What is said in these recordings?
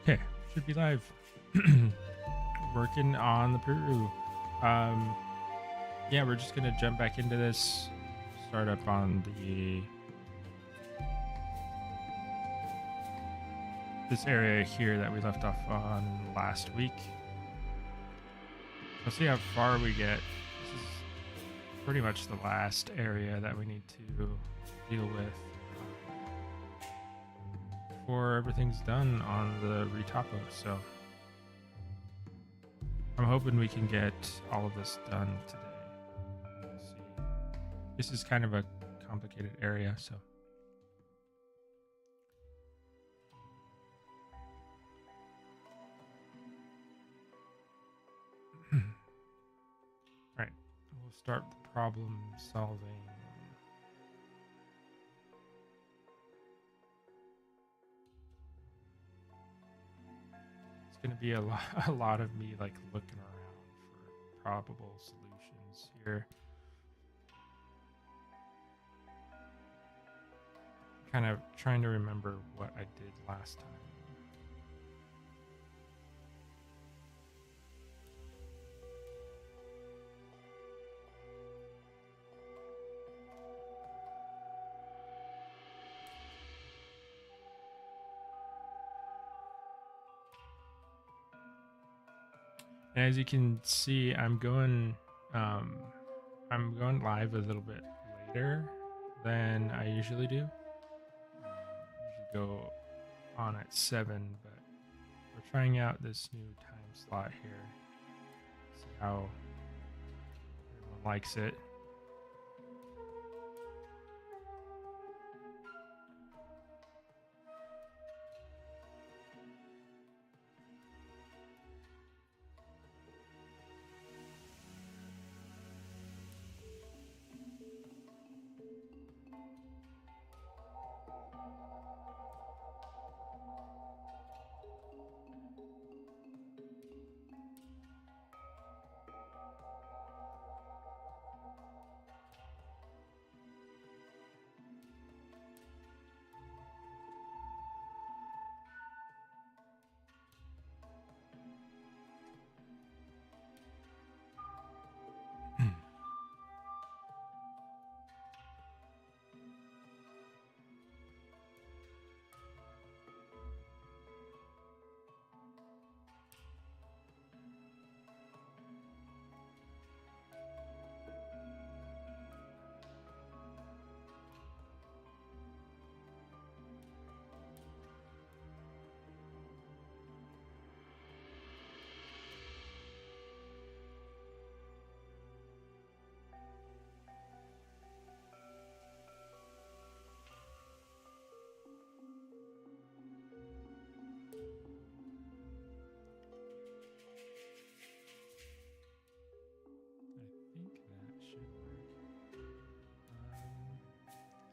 Okay, should be live. Working on the Peru. Um, yeah, we're just gonna jump back into this. Start up on the this area here that we left off on last week. Let's see how far we get. This is pretty much the last area that we need to deal with before everything's done on the Retapo. So I'm hoping we can get all of this done today. We'll see. This is kind of a complicated area, so. All right, we'll start the problem solving. It's going to be a lot of me like looking around for probable solutions here. Kind of trying to remember what I did last time. And as you can see, I'm going live a little bit later than I usually do. Usually go on at 7, but we're trying out this new time slot here. See how everyone likes it.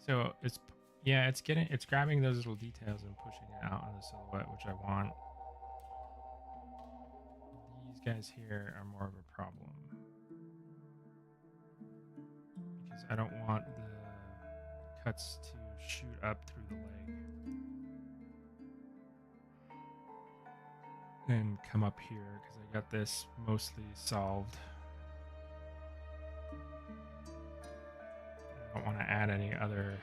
So it's grabbing those little details and pushing it out on the silhouette, which I want. These guys here are more of a problem because I don't want the cuts to shoot up through the leg and come up here because I got this mostly solved. I don't want to add any other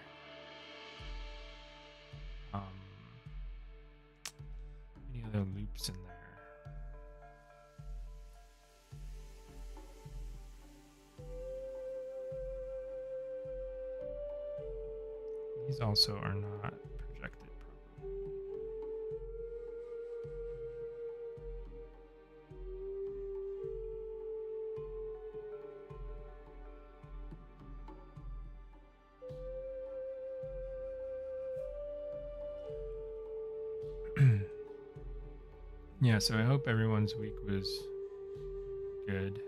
loops in there. These also are not projected properly. Yeah, so I hope everyone's week was good.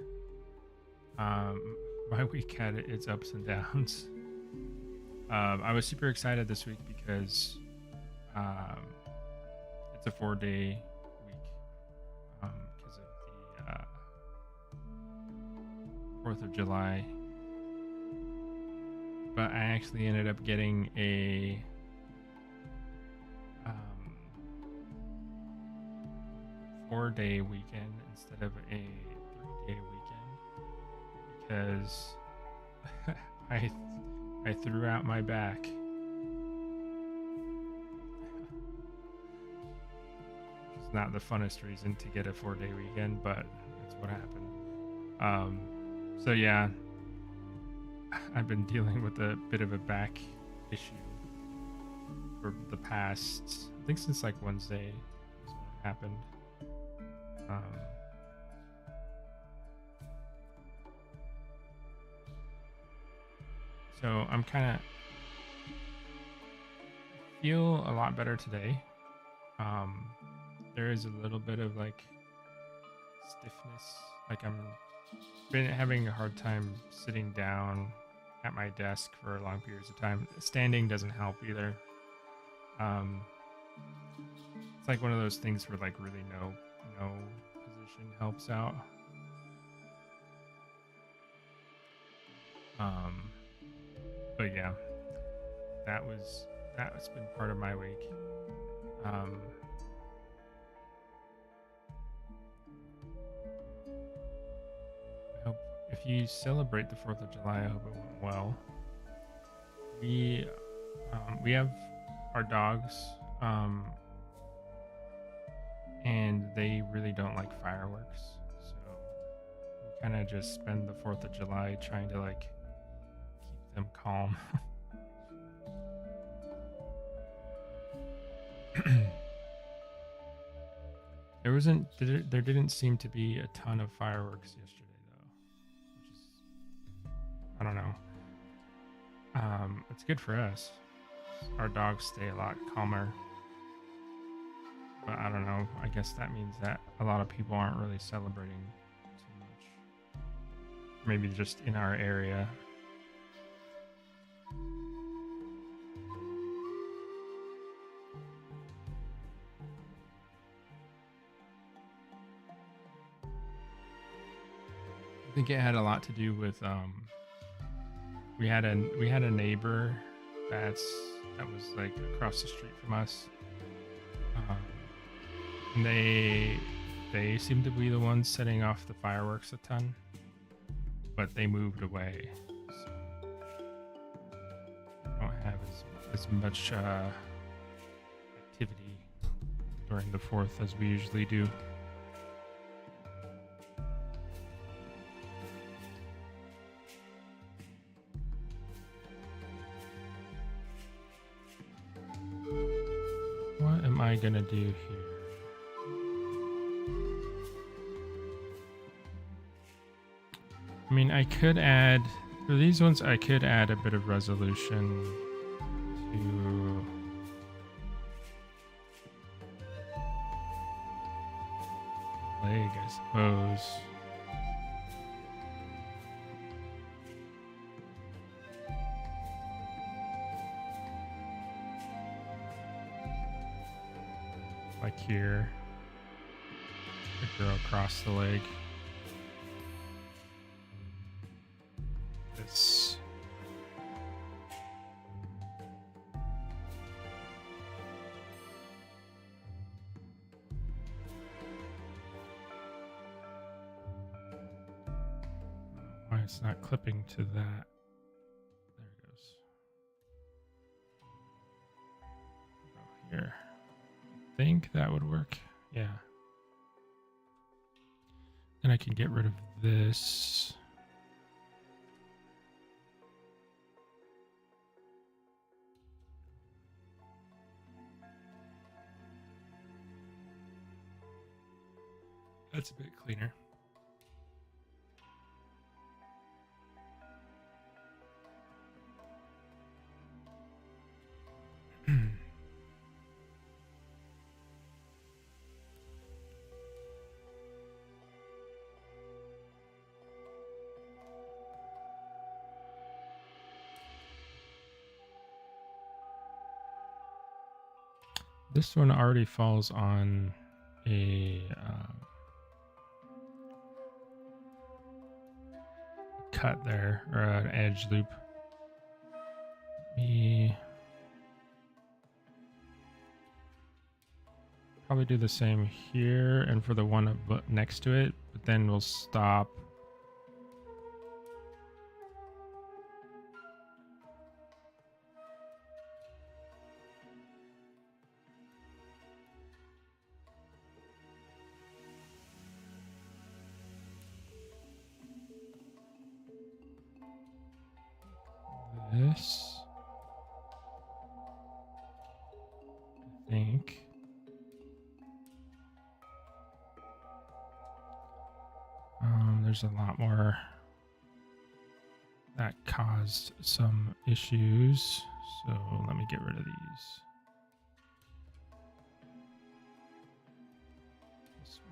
My week had its ups and downs. I was super excited this week because it's a 4-day week because of the 4th of July. But I actually ended up getting a 4-day weekend instead of a 3-day weekend because I threw out my back. It's not the funnest reason to get a 4-day weekend, but that's what happened. So yeah, I've been dealing with a bit of a back issue for the past, I think since like Wednesday is when it happened. So I'm kind of feel a lot better today. There is a little bit of like stiffness, like I'm been having a hard time sitting down at my desk for long periods of time. Standing doesn't help either. It's like one of those things where like really no position helps out. But yeah, that's been part of my week. I hope if you celebrate the 4th of July, I hope it went well. We have our dogs, and they really don't like fireworks, so we kind of just spend the 4th of July trying to like keep them calm. There didn't seem to be a ton of fireworks yesterday though, which is, I don't know. It's good for us. Our dogs stay a lot calmer. But I don't know. I guess that means that a lot of people aren't really celebrating too much. Maybe just in our area. I think it had a lot to do with we had a neighbor that was like across the street from us. And they seem to be the ones setting off the fireworks a ton, but they moved away, so we don't have as much activity during the 4th as we usually do. What am I gonna do here? I mean, I could add, for these ones, I could add a bit of resolution to leg, I suppose. Like here, could go across the leg. This. Why it's not clipping to that? There it goes. Go here. I think that would work. Yeah. Then I can get rid of this. That's a bit cleaner. This one already falls on a cut there, or an edge loop. probably do the same here and for the one next to it, but then we'll stop. This, I think. There's a lot more that caused some issues, so let me get rid of these. This one.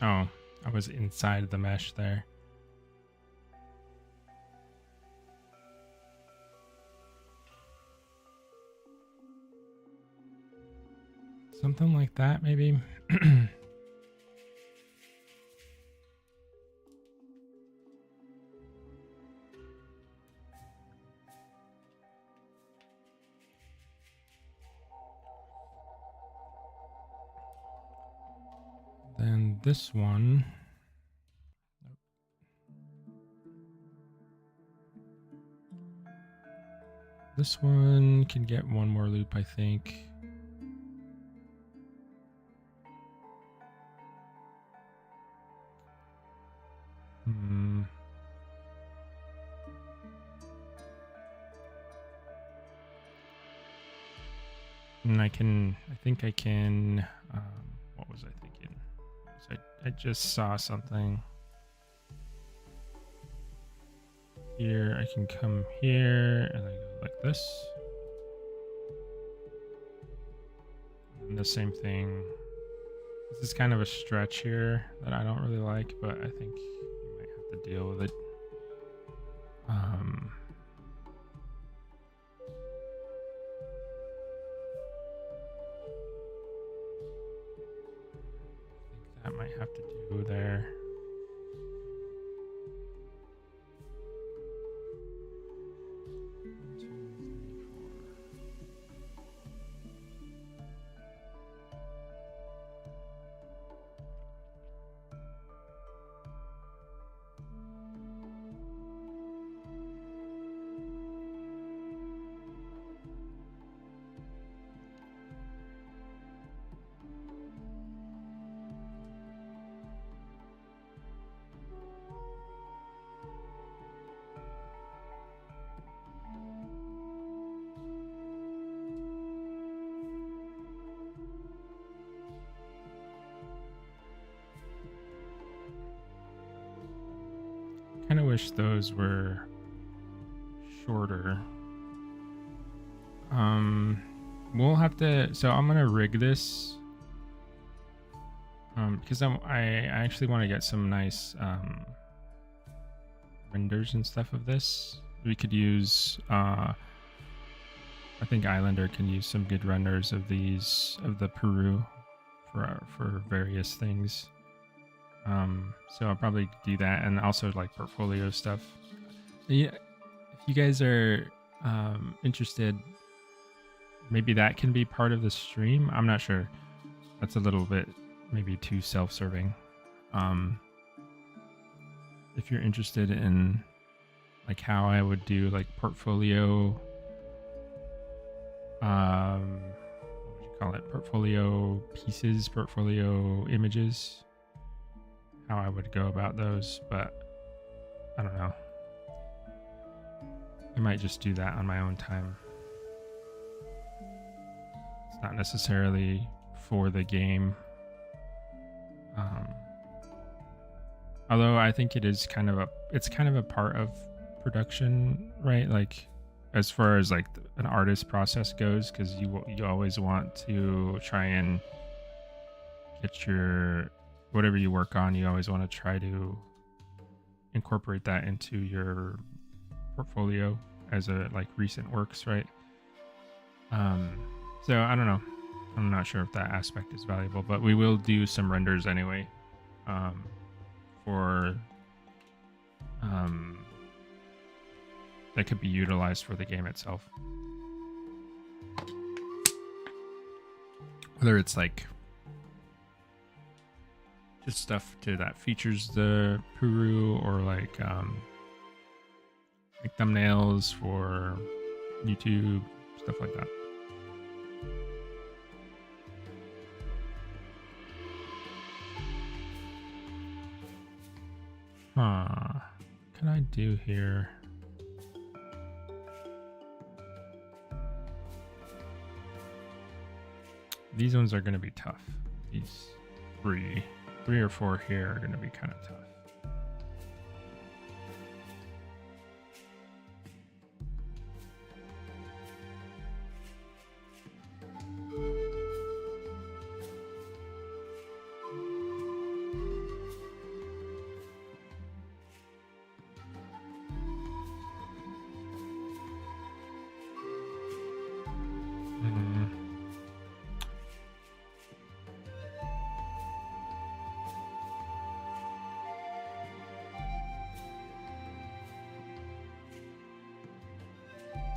Oh, I was inside the mesh there. Something like that, maybe. Then this one. This one can get one more loop, I think. And I think I can, what was I thinking? I just saw something. Here, I can come here and I go like this. And the same thing. This is kind of a stretch here that I don't really like, but I think you might have to deal with it. I think that might have to do there. Kind of wish those were shorter. We'll have to, so I'm gonna rig this because I actually want to get some nice renders and stuff of this. We could use I think Islander can use some good renders of these, of the Peru for various things. So I'll probably do that, and also like portfolio stuff. Yeah, if you guys are interested, maybe that can be part of the stream. I'm not sure. That's a little bit maybe too self-serving. If you're interested in like how I would do like portfolio, what would you call it? Portfolio pieces, portfolio images. How I would go about those, but I don't know. I might just do that on my own time. It's not necessarily for the game. Although I think it is kind of a part of production, right? Like as far as like an artist process goes, because you always want to try and get your whatever you work on, you always want to try to incorporate that into your portfolio as a like recent works, right? So I don't know. I'm not sure if that aspect is valuable, but we will do some renders anyway. For that could be utilized for the game itself. Whether it's like just stuff that features the Puru, or like thumbnails for YouTube, stuff like that. What can I do here? These ones are going to be tough. These three or four here are going to be kind of tough.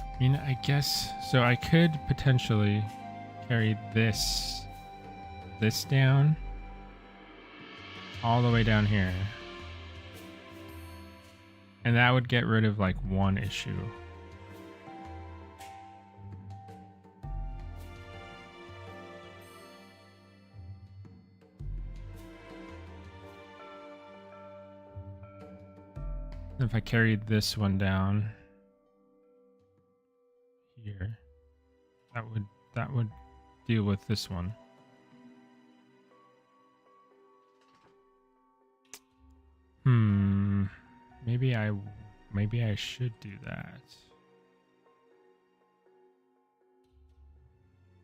I mean, I guess so. I could potentially carry this down all the way down here, and that would get rid of like one issue. If I carried this one down here, that would deal with this one. Maybe I should do that.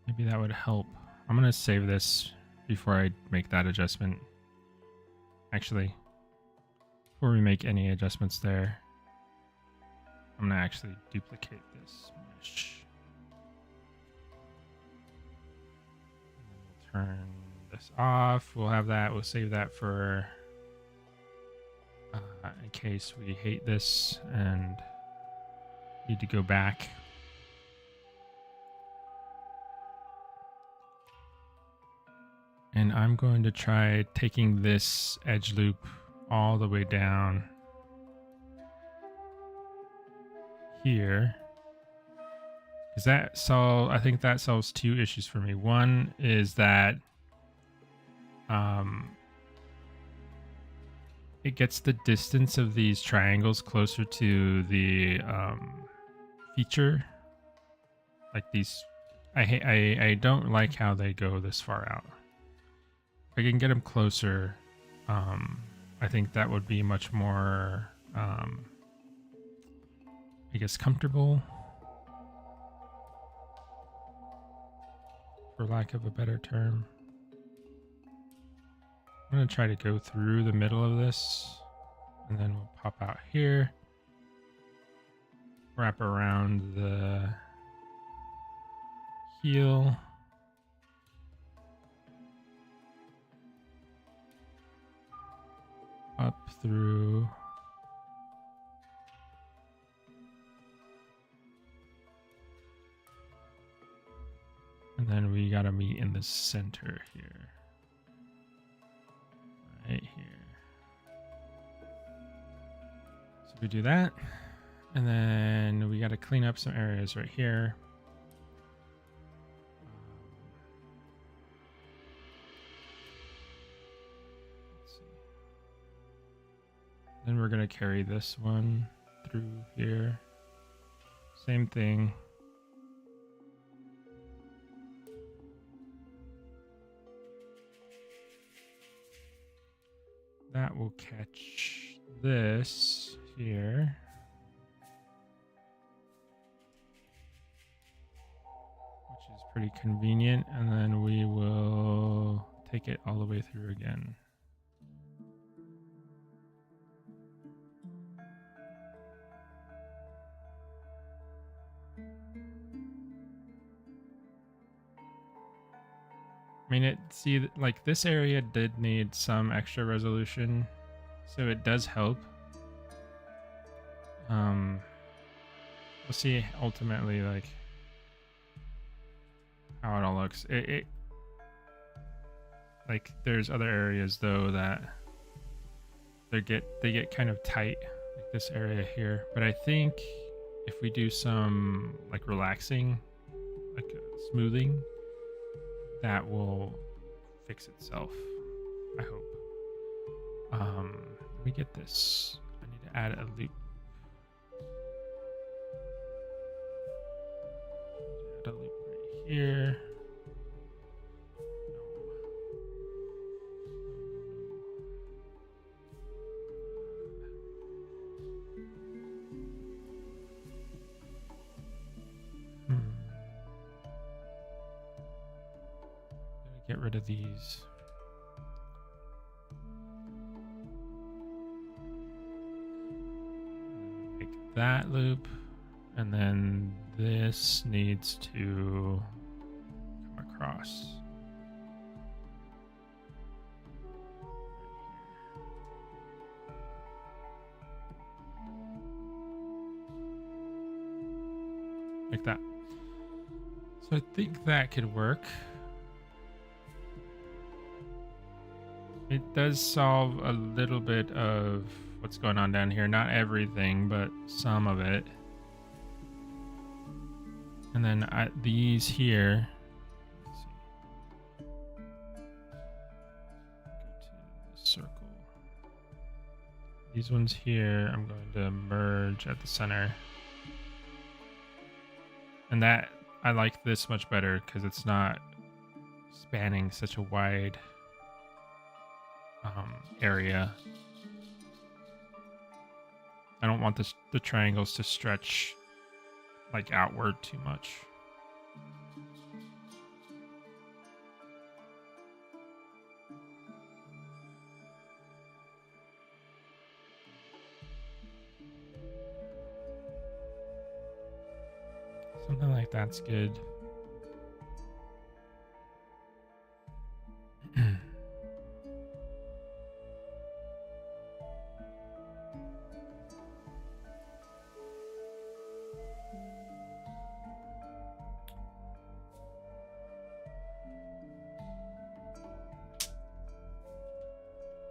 Maybe that would help. I'm gonna save this before I make that adjustment. Actually, before we make any adjustments there, I'm gonna actually duplicate this mesh. We'll turn this off. We'll have that. We'll save that for in case we hate this and need to go back. And I'm going to try taking this edge loop all the way down here, because I think that solves two issues for me. One is that it gets the distance of these triangles closer to the feature. Like these, I don't like how they go this far out. If I can get them closer, I think that would be much more, I guess, comfortable, for lack of a better term. I'm going to try to go through the middle of this, and then we'll pop out here, wrap around the heel, up through, and then we got to meet in the center here. Right here. So we do that, and then we got to clean up some areas right here. Let's see. Then we're going to carry this one through here. Same thing. That will catch this here. Which is pretty convenient. And then we will take it all the way through again. mean, like this area did need some extra resolution, so it does help. We'll see ultimately like how it all looks. It like there's other areas though that they get kind of tight, like this area here. But I think if we do some like relaxing, like smoothing, that will fix itself, I hope. Let me get this. I need to add a loop. Add a loop right here. Get rid of these. Make that loop, and then this needs to come across. Like that. So I think that could work. It does solve a little bit of what's going on down here. Not everything, but some of it. And then these here. Let's see. Go to the circle. These ones here, I'm going to merge at the center. And that, I like this much better because it's not spanning such a wide area. I don't want the triangles to stretch like outward too much. Something like that's good.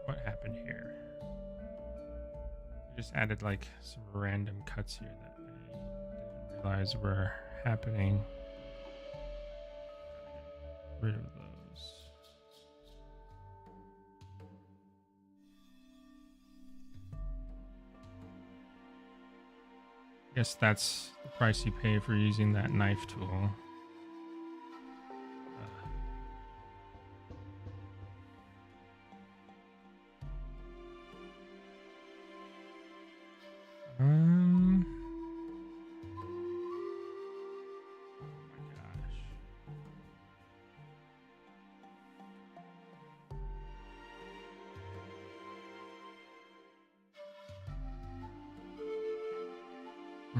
What happened here? I just added like some random cuts here that I didn't realize were happening. Get rid of those. I guess that's the price you pay for using that knife tool.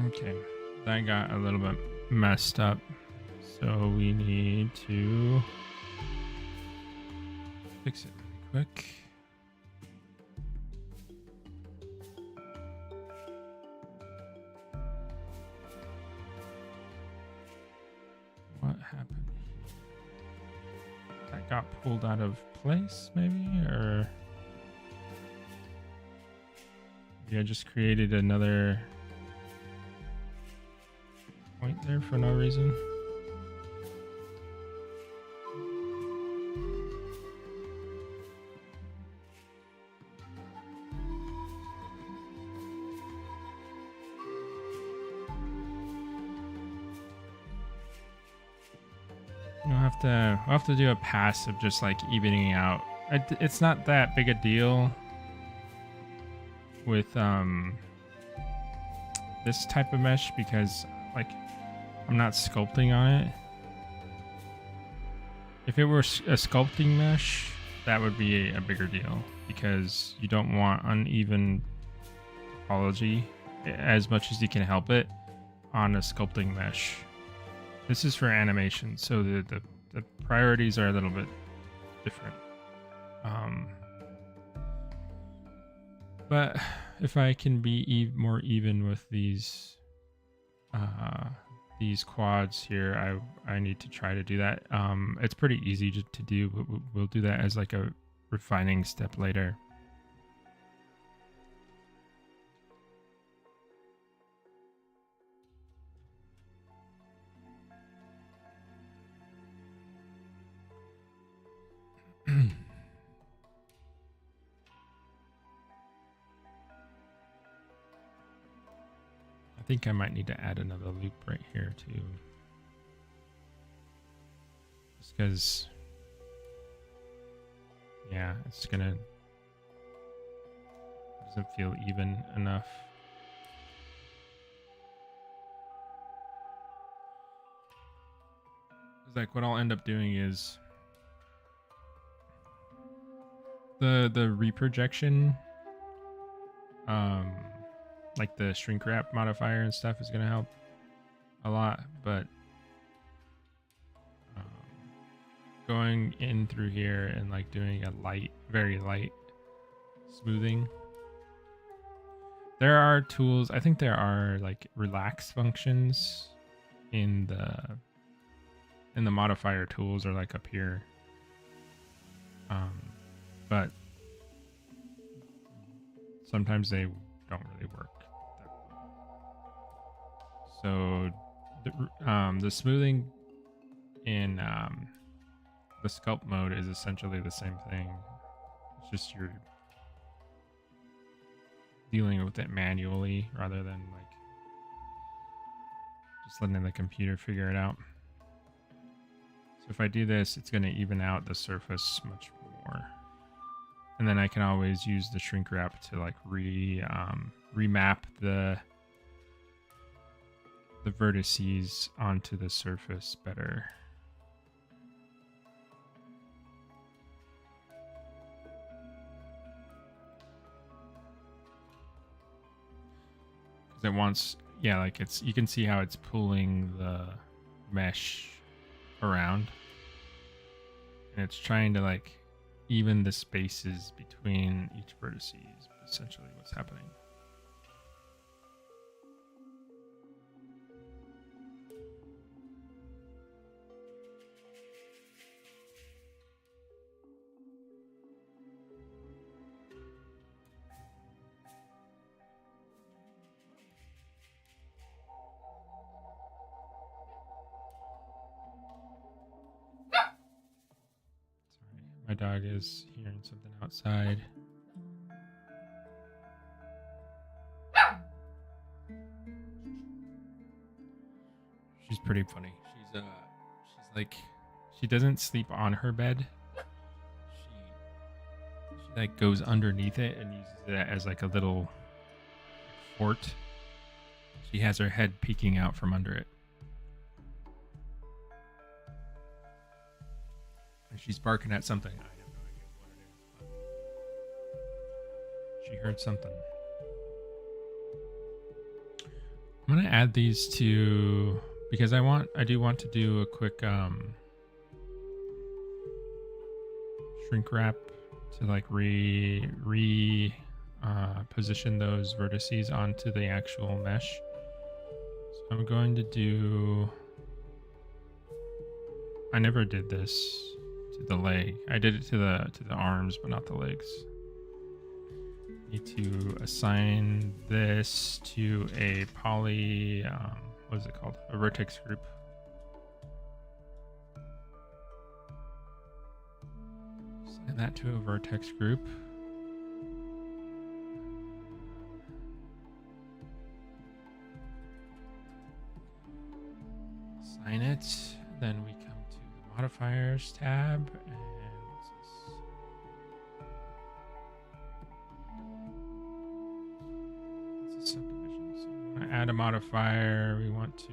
Okay, that got a little bit messed up, so we need to fix it really quick. What happened here? That got pulled out of place, maybe? Or maybe I just created another point there for no reason. I'll have to do a pass of just like evening out. It's not that big a deal with this type of mesh because like I'm not sculpting on it. If it were a sculpting mesh, that would be a bigger deal because you don't want uneven topology as much as you can help it on a sculpting mesh. This is for animation, so the priorities are a little bit different. But if I can be more even with these quads here, I need to try to do that. It's pretty easy to do, but we'll do that as like a refining step later. I think I might need to add another loop right here too. Just because, yeah, it's gonna, doesn't feel even enough. It's like what I'll end up doing is the reprojection, like the shrink wrap modifier and stuff is gonna help a lot, but going in through here and like doing a light, very light smoothing. There are tools, I think there are like relax functions in the modifier tools, or like up here. But sometimes they don't really work that well. So the smoothing in the sculpt mode is essentially the same thing. It's just you're dealing with it manually rather than like just letting the computer figure it out. So if I do this, it's going to even out the surface much more. And then I can always use the shrink wrap to like remap the vertices onto the surface better. Because it wants, yeah, like it's, you can see how it's pulling the mesh around, and it's trying to like even the spaces between each vertices, essentially what's happening. My dog is hearing something outside. She's pretty funny. She's like, she doesn't sleep on her bed. She like goes underneath it and uses it as like a little fort. She has her head peeking out from under it. She's barking at something. I have no idea what it is, but she heard something. I'm gonna add these to, because I do want to do a quick shrink wrap to like position those vertices onto the actual mesh. So I'm going to do, I never did this to the leg. I did it to the arms, but not the legs. Need to assign this to a poly, what is it called? A vertex group. Assign that to a vertex group. Assign it. Then we come to the modifiers tab, and what's this? It's a subdivision. So we want to add a modifier. We want to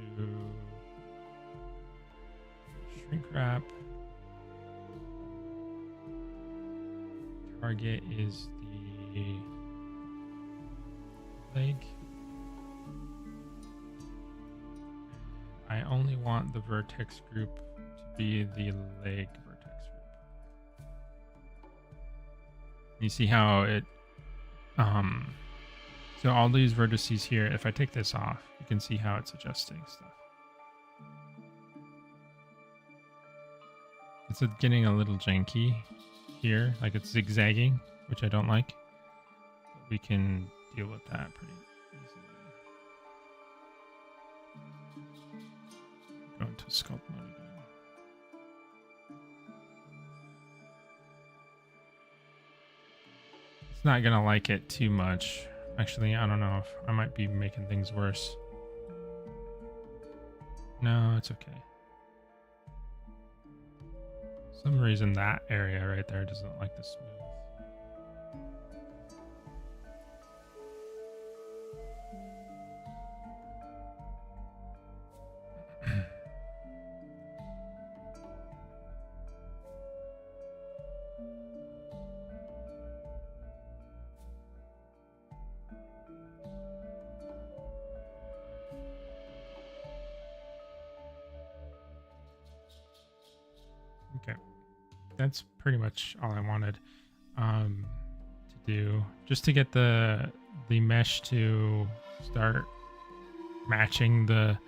shrink wrap. Target is the leg. I only want the vertex group to be the leg vertex group. You see how it, so all these vertices here, if I take this off, you can see how it's adjusting stuff. It's getting a little janky here, like it's zigzagging, which I don't like. But we can deal with that pretty easily. Go into sculpt mode again. It's not gonna like it too much. Actually, I don't know if I might be making things worse. No, it's okay. For some reason that area right there doesn't like the smooth. Okay, that's pretty much all I wanted to do, just to get the mesh to start matching the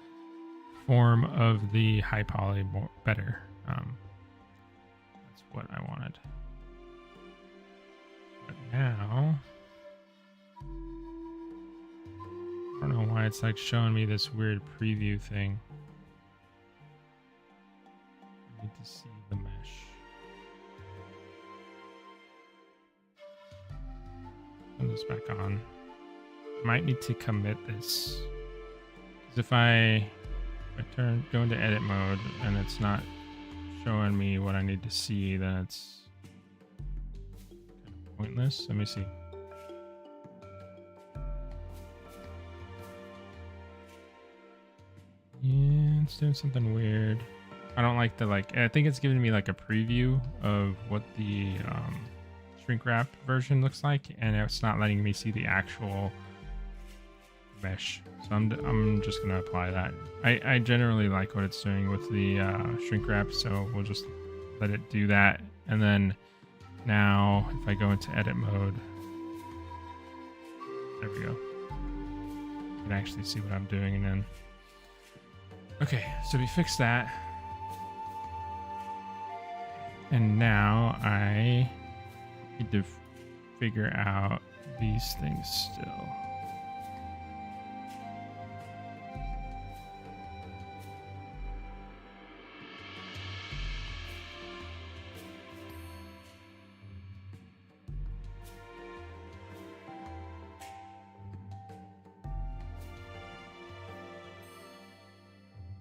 form of the high poly better. That's what I wanted. But now, I don't know why it's like showing me this weird preview thing. I need to see the mesh. Turn this back on. Might need to commit this, because if I go into edit mode and it's not showing me what I need to see, then it's kind of pointless. Let me see. Yeah, it's doing something weird. I don't like the I think it's giving me like a preview of what the shrink wrap version looks like, and it's not letting me see the actual mesh. So I'm just gonna apply that. I generally like what it's doing with the shrink wrap, so we'll just let it do that. And then now if I go into edit mode, there we go. You can actually see what I'm doing. And then okay, so we fixed that. And now I need to figure out these things still.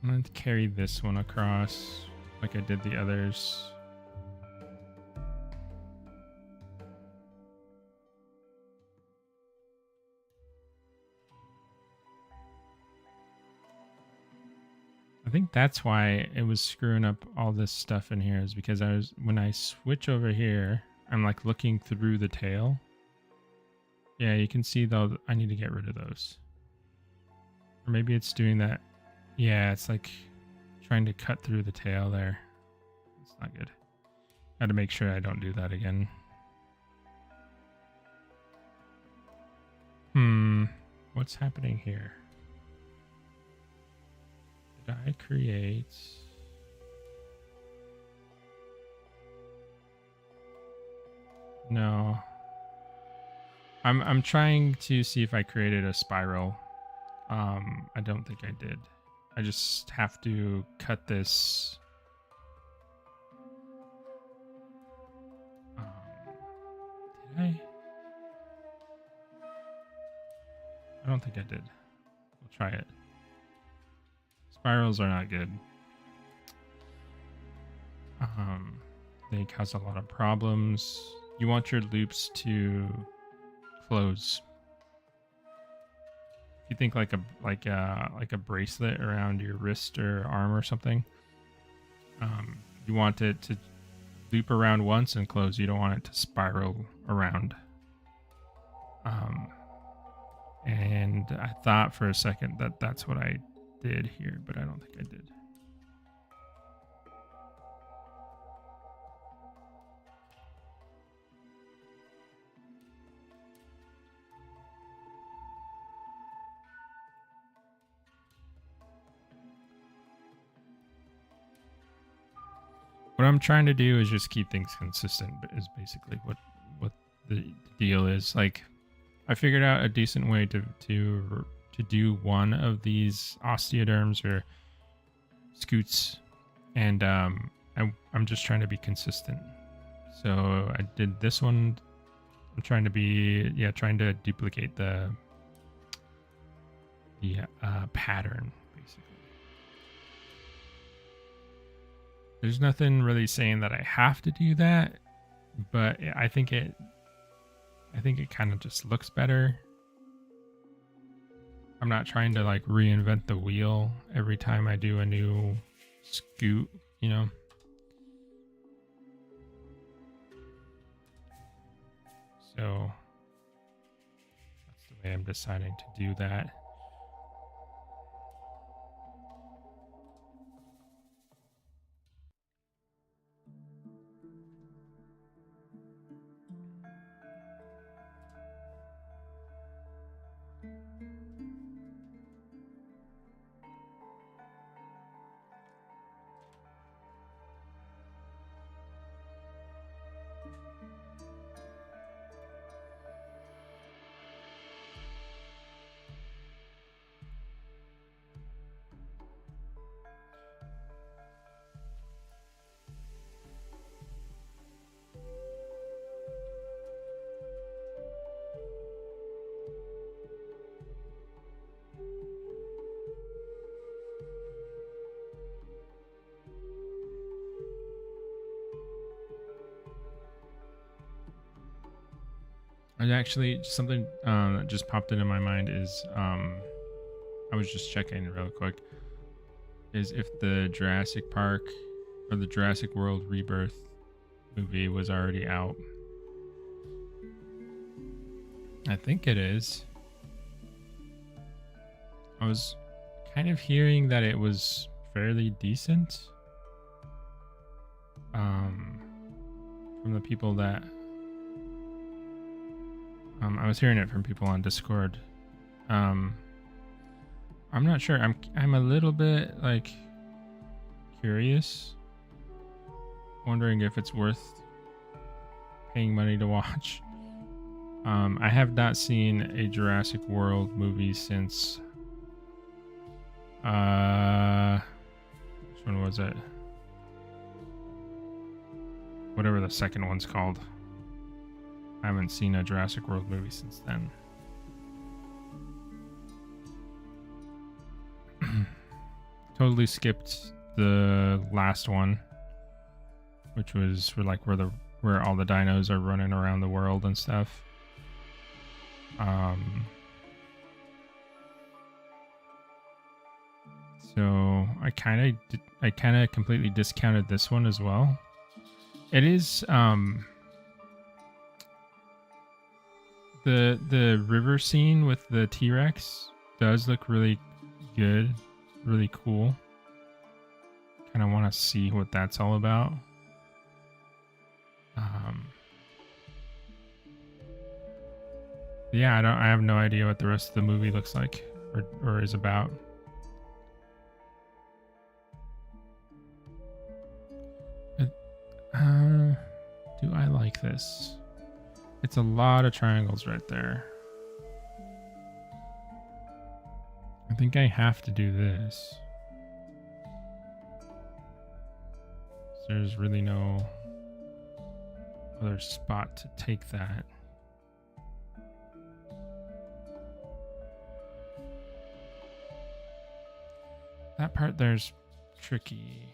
I'm going to carry this one across like I did the others. I think that's why it was screwing up all this stuff in here, is because when I switch over here, I'm like looking through the tail. Yeah, you can see though, I need to get rid of those. Or maybe it's doing that. Yeah, it's like trying to cut through the tail there. It's not good. Got to make sure I don't do that again. What's happening here? Did I create? No. I'm trying to see if I created a spiral. I don't think I did. I just have to cut this. Did I? I don't think I did. We'll try it. Spirals are not good. They cause a lot of problems. You want your loops to close. If you think like a bracelet around your wrist or arm or something, you want it to loop around once and close. You don't want it to spiral around. And I thought for a second that that's what I did here, but I don't think I did. what I'm trying to do is just keep things consistent, is basically what the deal is. Like, I figured out a decent way to do one of these osteoderms or scoots, and I'm just trying to be consistent. So I did this one. I'm trying to duplicate the pattern, basically. There's nothing really saying that I have to do that, but I think it kind of just looks better. I'm not trying to like reinvent the wheel every time I do a new scoot, you know. So that's the way I'm deciding to do that. And actually, something that just popped into my mind is I was just checking real quick, is if the Jurassic Park or the Jurassic World Rebirth movie was already out. I think it is. I was kind of hearing that it was fairly decent from the people that I was hearing it from people on Discord. I'm not sure. I'm a little bit like curious, wondering if it's worth paying money to watch. I have not seen a Jurassic World movie since which one was it? Whatever the second one's called. I haven't seen a Jurassic World movie since then. Totally skipped the last one, which was where all the dinos are running around the world and stuff. So I kind of completely discounted this one as well. It is the river scene with the T-Rex does look really good, really cool. Kind of want to see what that's all about. Yeah, I have no idea what the rest of the movie looks like or is about. Do I like this? It's a lot of triangles right there. I think I have to do this. There's really no other spot to take that. That part there's tricky.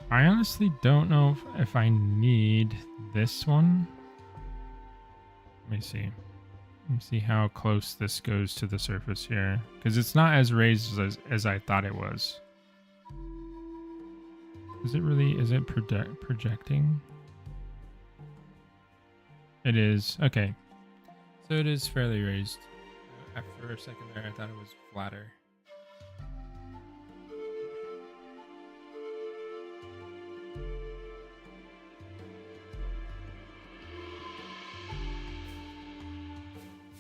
I honestly don't know if I need this one. Let me see. Let me see how close this goes to the surface here. Because it's not as raised as I thought it was. Is it projecting? It is. Okay. So it is fairly raised. After a second there, I thought it was flatter.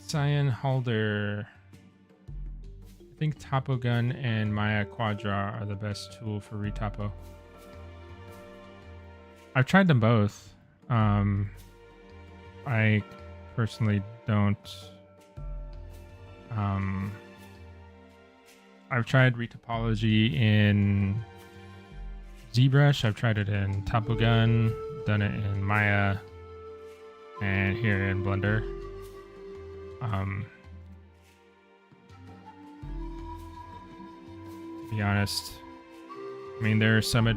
Cyan Halder. I think Topo Gun and Maya Quadra are the best tool for retopo. I've tried them both. I personally don't. I've tried retopology in ZBrush. I've tried it in Topo Gun, done it in Maya, and here in Blender. To be honest, I mean, there are some of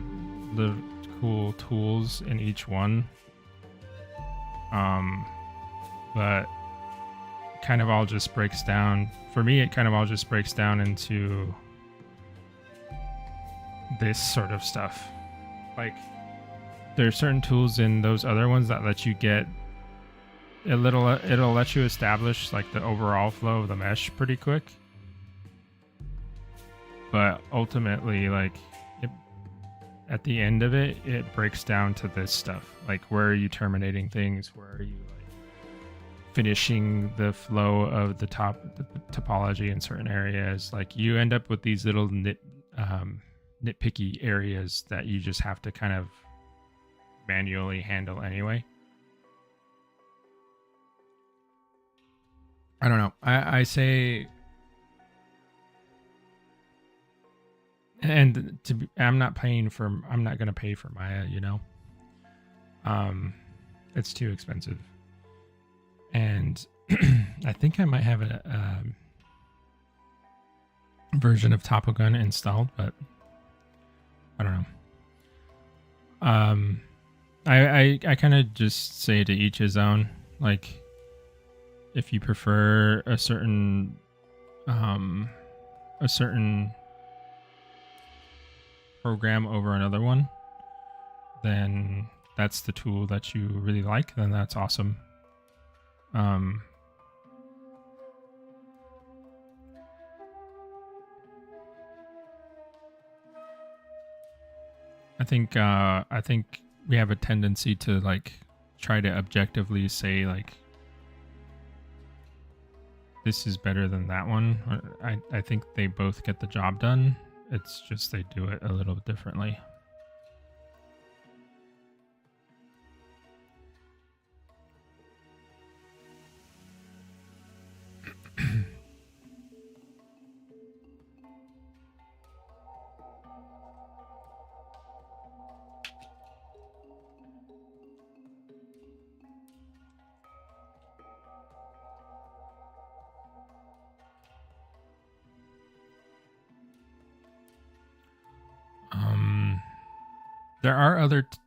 the cool tools in each one, but kind of all just breaks down, for me, it kind of all just breaks down into this sort of stuff. Like, there are certain tools in those other ones that let you get it'll let you establish like the overall flow of the mesh pretty quick, but ultimately, like, at the end of it, it breaks down to this stuff. Like, where are you terminating things? Where are you like finishing the flow of the topology in certain areas? Like, you end up with these little nitpicky areas that you just have to kind of manually handle anyway. I don't know. I say, and I'm not going to pay for Maya, you know. It's too expensive. And I think I might have a version of Topo Gun installed, but I don't know. I kind of just say to each his own. Like, if you prefer a certain program over another one, then that's the tool that you really like, then that's awesome. I think we have a tendency to like try to objectively say like this is better than that one. I think they both get the job done. It's just they do it a little differently.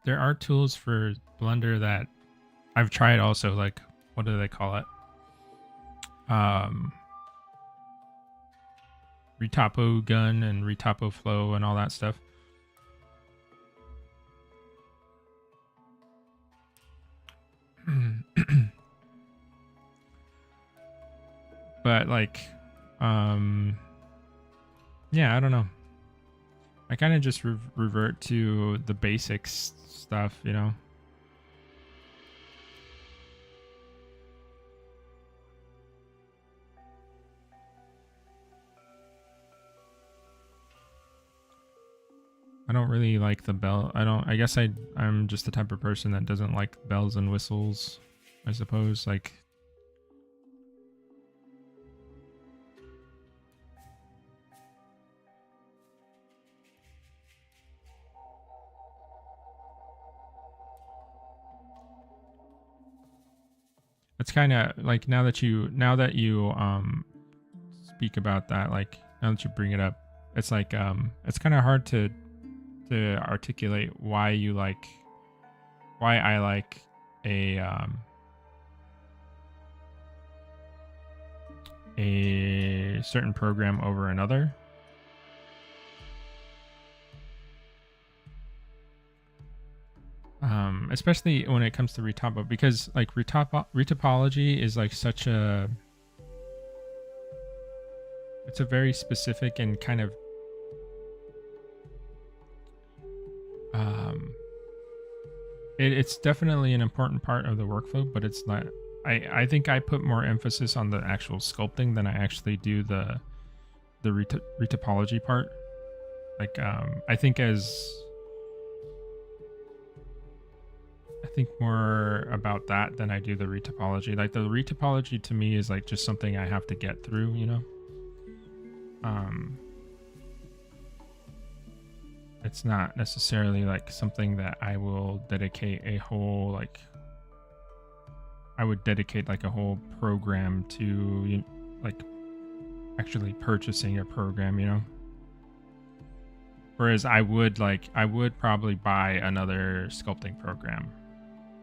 There are tools for Blender that I've tried also, like, what do they call it? Retopo Gun and Retopo Flow and all that stuff. But like, yeah, I don't know. I kind of just revert to the basics stuff, you know? I don't really like the bell. I guess I'm just the type of person that doesn't like bells and whistles, I suppose. Like, it's kind of like now that you speak about that, like now that you bring it up, it's like it's kind of hard to articulate why I like a certain program over another. Especially when it comes to retopo, because like retopology is like such a, it's a very specific and kind of it's definitely an important part of the workflow, but it's not I think I put more emphasis on the actual sculpting than I actually do the retopology part. Like I think more about that than I do the retopology. Like the retopology to me is like just something I have to get through, you know. It's not necessarily like something that I will dedicate a whole like. I would dedicate like a whole program to, like actually purchasing a program, you know. Whereas I would probably buy another sculpting program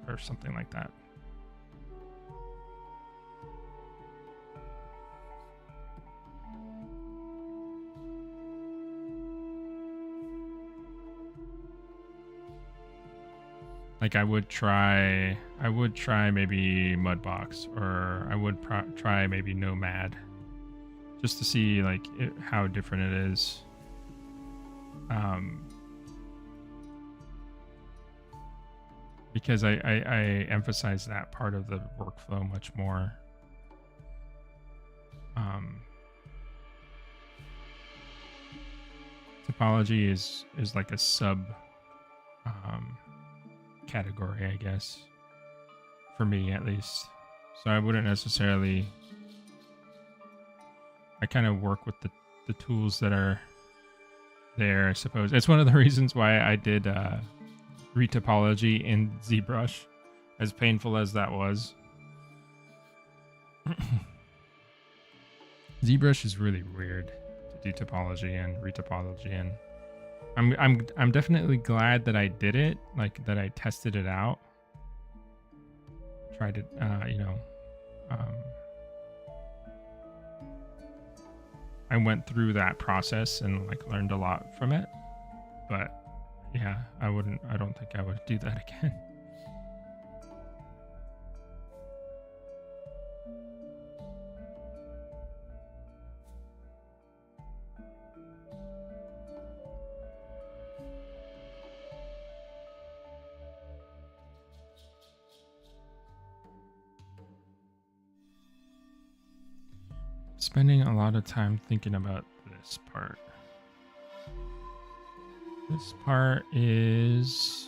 or something like that. Like I would try maybe Mudbox, or I would try maybe Nomad, just to see like how different it is. Because I emphasize that part of the workflow much more. Topology is like a sub category, I guess, for me at least. So I wouldn't necessarily. I kind of work with the tools that are there, I suppose. It's one of the reasons why I did retopology in ZBrush, as painful as that was. ZBrush is really weird to do topology and retopology, and I'm definitely glad that I did it, like that I tested it out, tried it, I went through that process and like learned a lot from it. But yeah, I don't think I would do that again. Spending a lot of time thinking about this part. This part is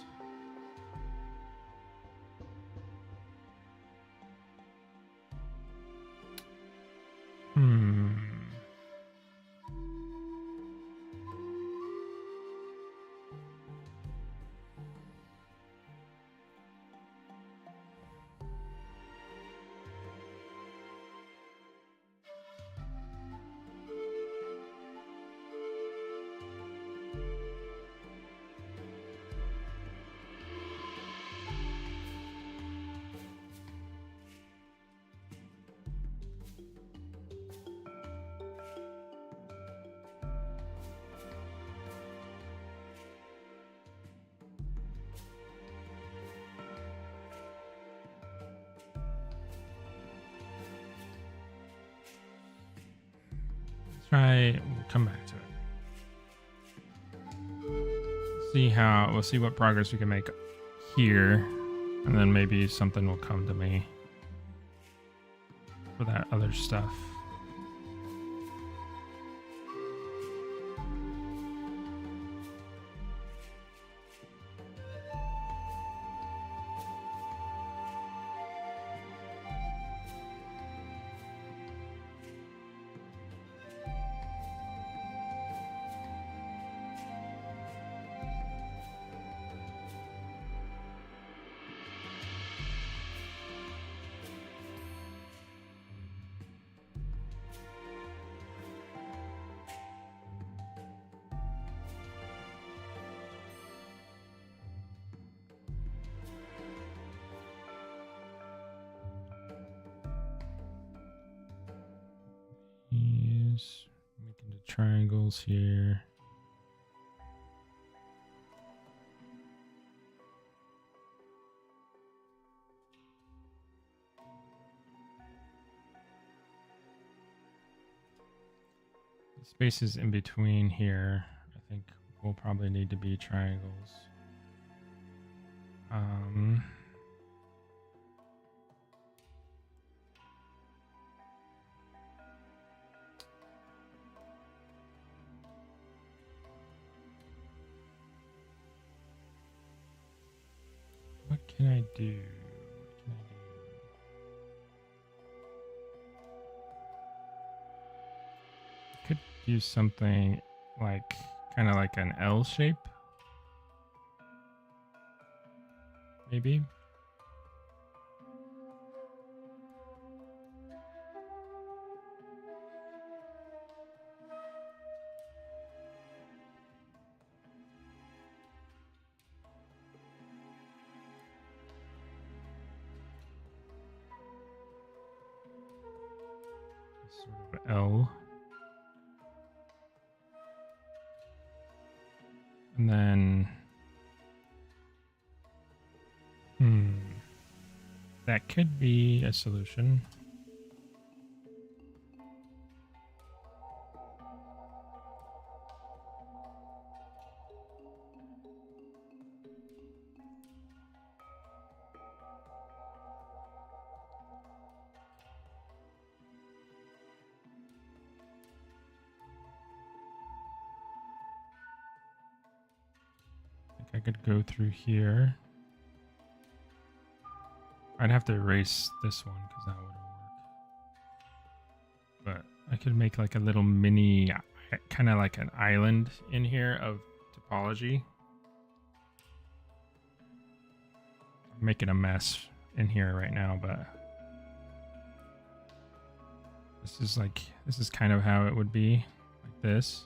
we'll come back to it. We'll see what progress we can make here, and then maybe something will come to me for that other stuff. Making the triangles here. The spaces in between here, I think, will probably need to be triangles. can I do? What can I do? Could do something like kind of like an L shape, maybe. Sort of L. And then, that could be a solution. I could go through here. I'd have to erase this one because that wouldn't work. But I could make like a little mini, kind of like an island in here of topology. I'm making a mess in here right now, but this is kind of how it would be, like this.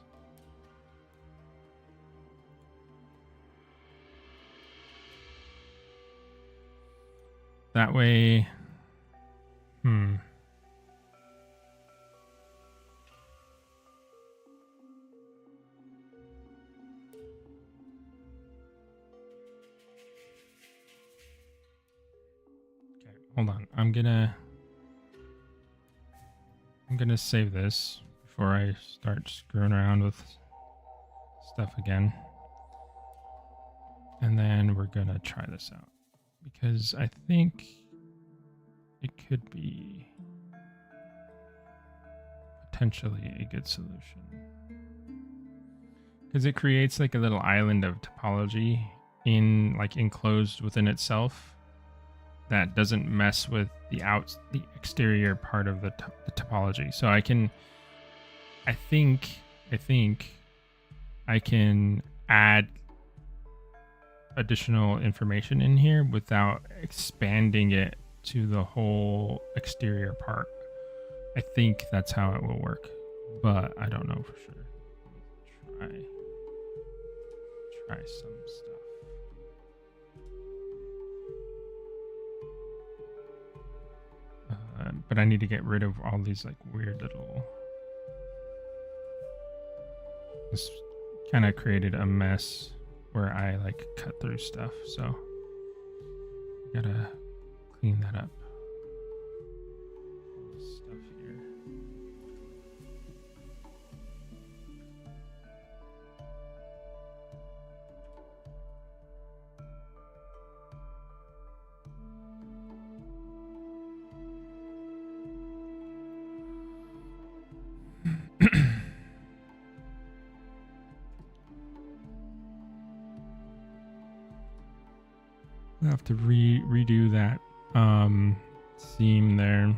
That way, Okay, hold on. I'm gonna save this before I start screwing around with stuff again. And then we're gonna try this out, because I think it could be potentially a good solution. Because it creates like a little island of topology enclosed within itself that doesn't mess with the exterior part of the topology. So I think I can add additional information in here without expanding it to the whole exterior part. I think that's how it will work, but I don't know for sure. Try some stuff. But I need to get rid of all these like weird little. This kind of created a mess where I like cut through stuff, so gotta clean that up. All this stuff here. I have to redo that seam there.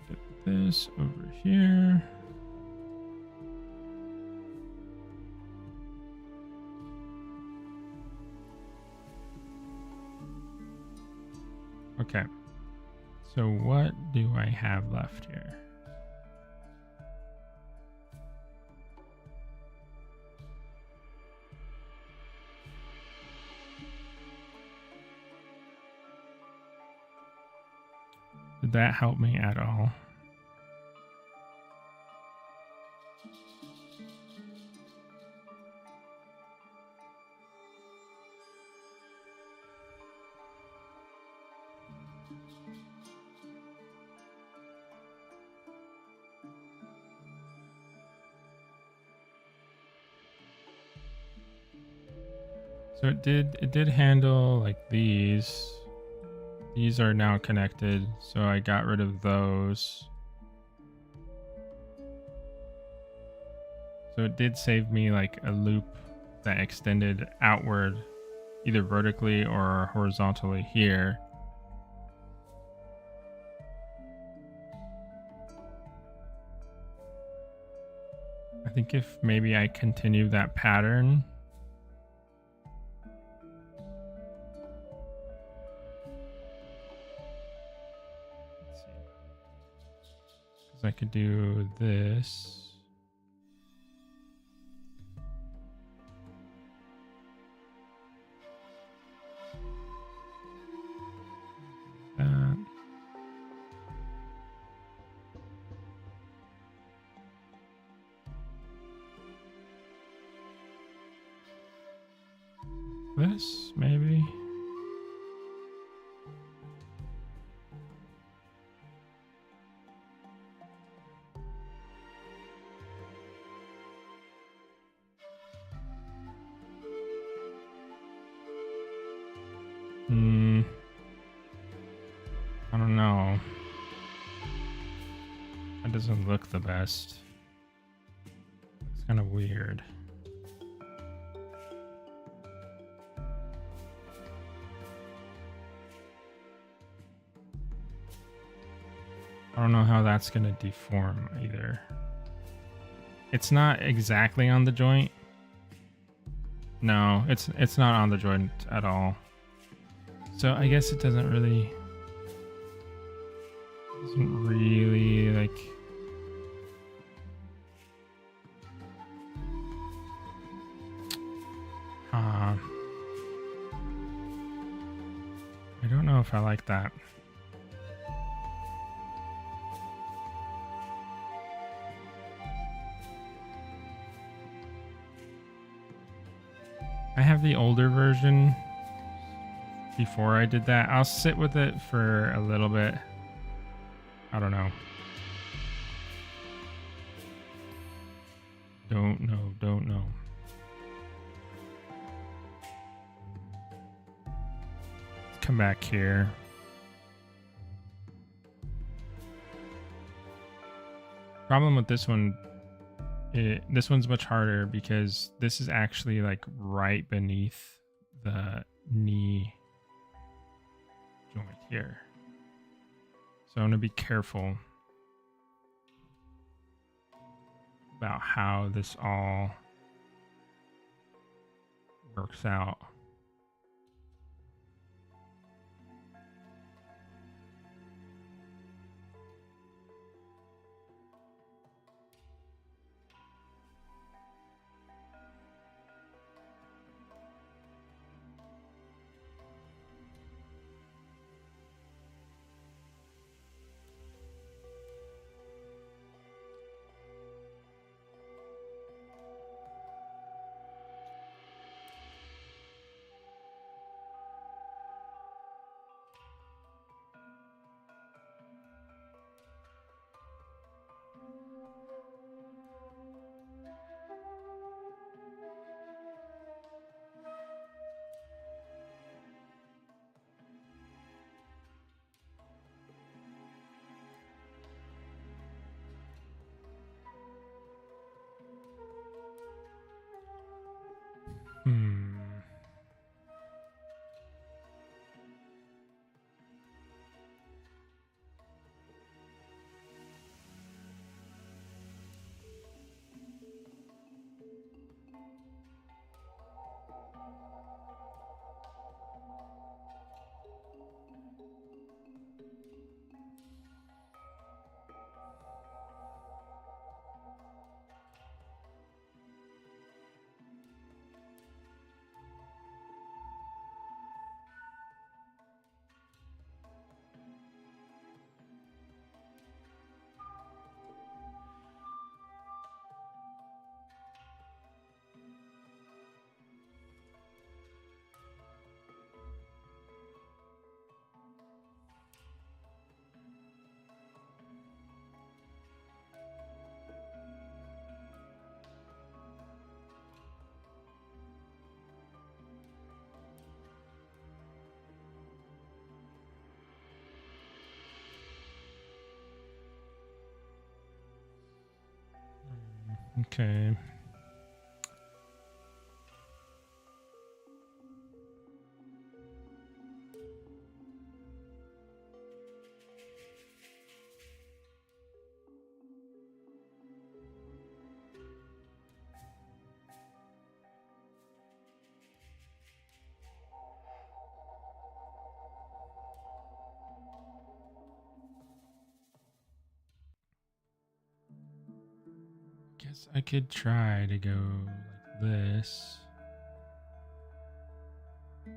Get this over here. Okay. So what do I have left here? Did that help me at all? So it did handle like these. These are now connected, so I got rid of those. So it did save me like a loop that extended outward, either vertically or horizontally here. I think if maybe I continue that pattern, let's see, because I could do this. That. This, maybe. I don't know. That doesn't look the best. It's kind of weird. I don't know how that's going to deform either. It's not exactly on the joint. No, it's not on the joint at all. So I guess it doesn't really like I don't know if I like that. I have the older version before I did that. I'll sit with it for a little bit. I don't know. Don't know. Let's come back here. Problem with this one, this one's much harder because this is actually like right beneath the knee joint here. So I'm going to be careful about how this all works out. Okay. guess I could try to go like this. I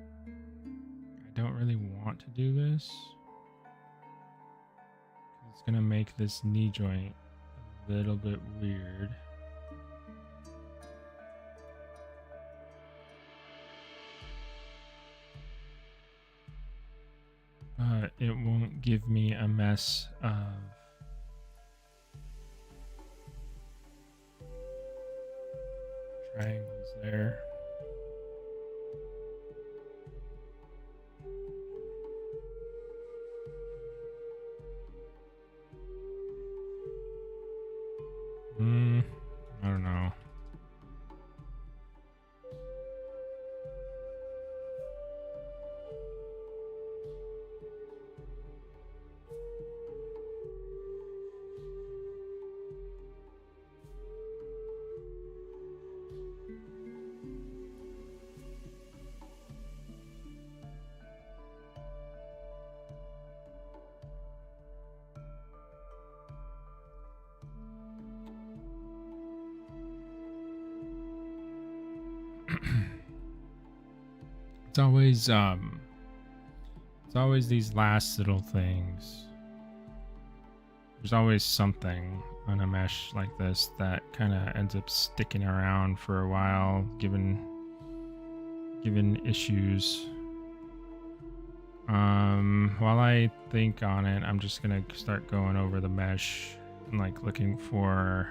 don't really want to do this. It's gonna make this knee joint a little bit weird. But it won't give me a mess of triangles there. I don't know. It's always these last little things. There's always something on a mesh like this that kind of ends up sticking around for a while, given issues. While I think on it, I'm just gonna start going over the mesh and like looking for.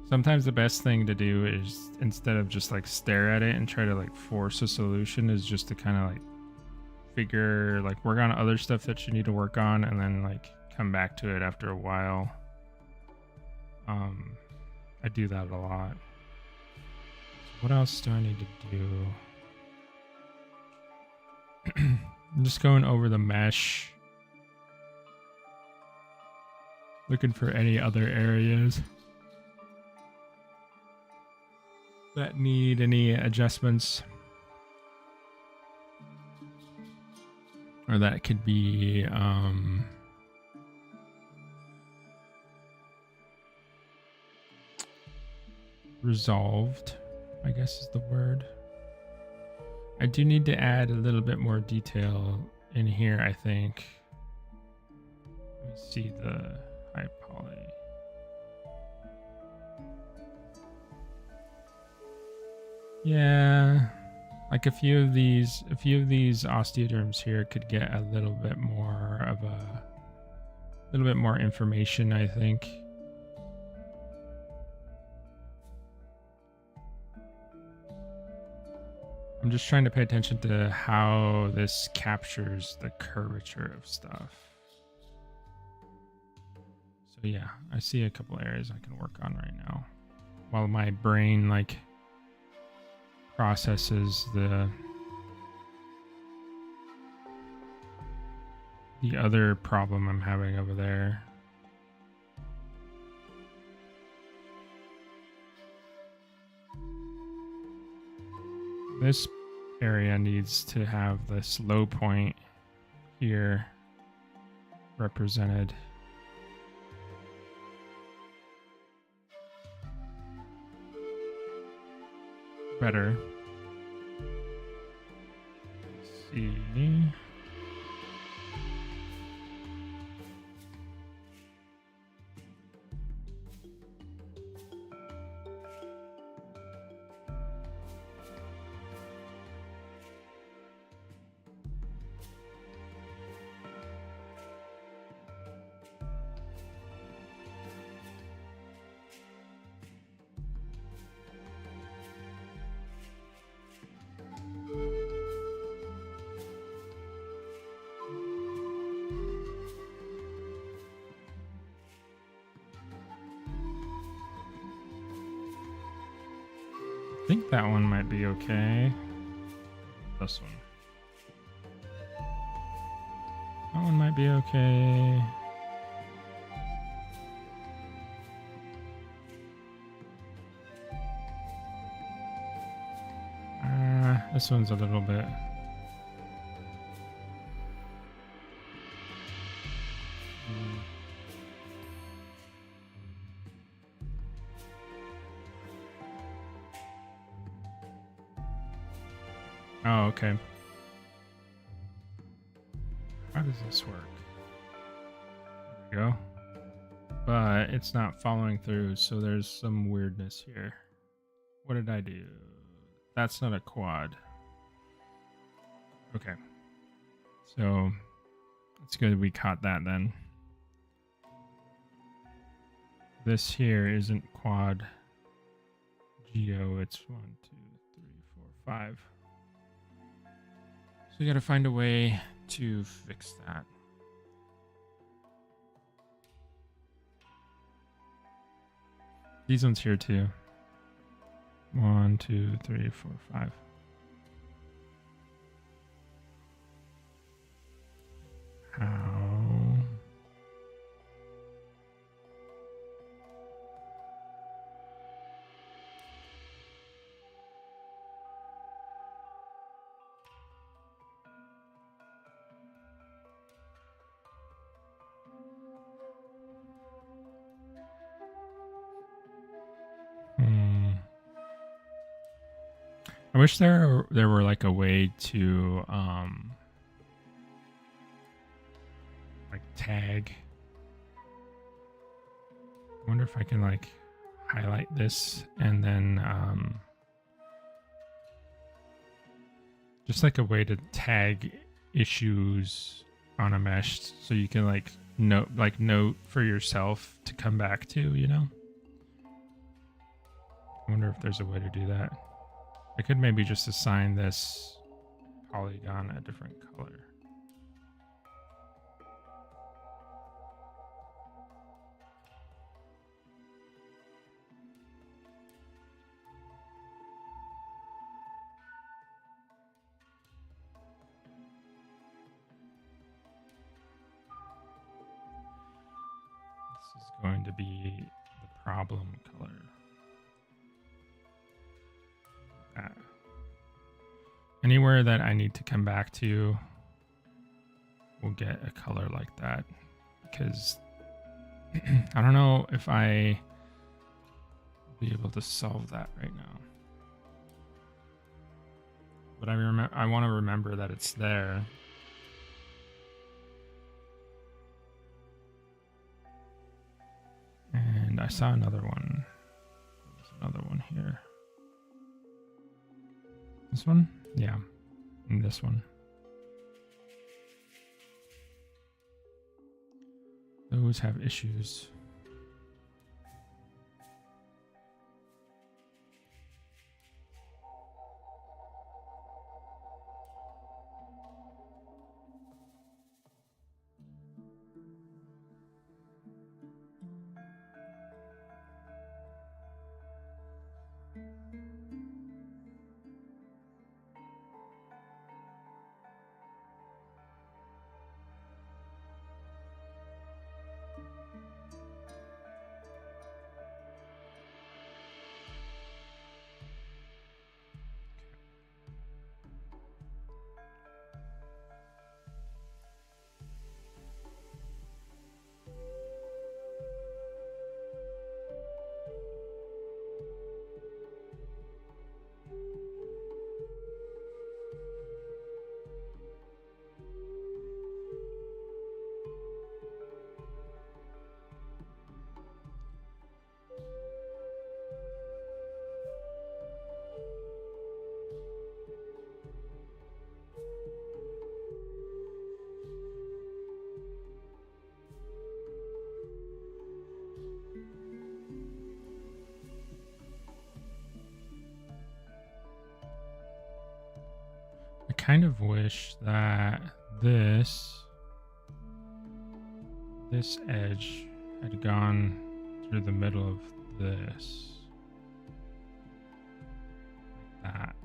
Sometimes the best thing to do is, instead of just like stare at it and try to like force a solution, is just to kind of like figure, like work on other stuff that you need to work on and then like come back to it after a while. I do that a lot. So what else do I need to do? I'm just going over the mesh, looking for any other areas that need any adjustments, or that could be resolved, I guess is the word. I do need to add a little bit more detail in here, I think. Let me see the high poly. Yeah, like a few of these osteoderms here could get a little bit more information, I think. I'm just trying to pay attention to how this captures the curvature of stuff. So yeah, I see a couple areas I can work on right now, while my brain like processes the other problem I'm having over there. This area needs to have this low point here represented. Better. Let's see. I think that one might be okay. This one. That one might be okay. This one's a little bit. Oh, okay. How does this work? There we go. But it's not following through, so there's some weirdness here. What did I do? That's not a quad. Okay. So it's good we caught that then. This here isn't quad geo, it's 1, 2, 3, 4, 5. So we gotta find a way to fix that. These ones here too. 1, 2, 3, 4, 5. How? I wish there were like a way to like tag. I wonder if I can like highlight this and then just like a way to tag issues on a mesh so you can like note for yourself to come back to, you know? I wonder if there's a way to do that. I could maybe just assign this polygon a different color. This is going to be the problem color. Anywhere that I need to come back to will get a color like that, because I don't know if I will be able to solve that right now. But I want to remember that it's there. And I saw another one. There's another one here. This one? Yeah. And this one. Those have issues. I kind of wish that this edge had gone through the middle of this. Like that.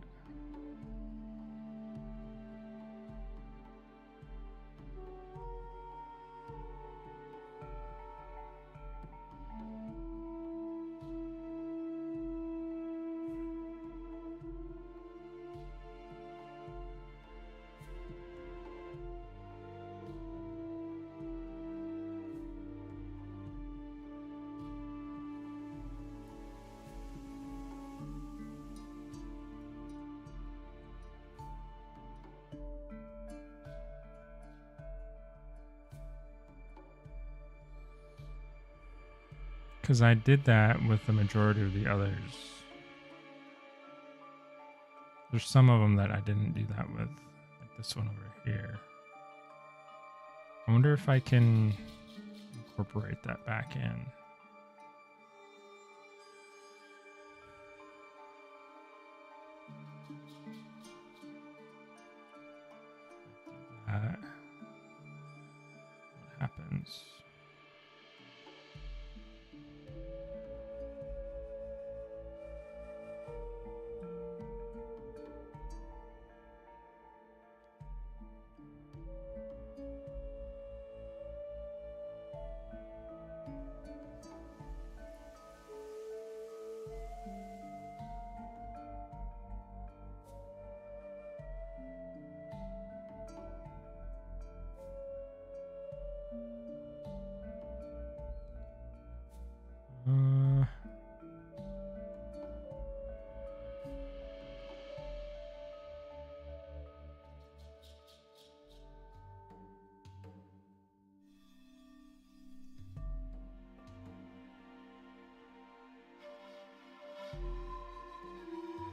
Because I did that with the majority of the others. There's some of them that I didn't do that with, like this one over here. I wonder if I can incorporate that back in. What happens?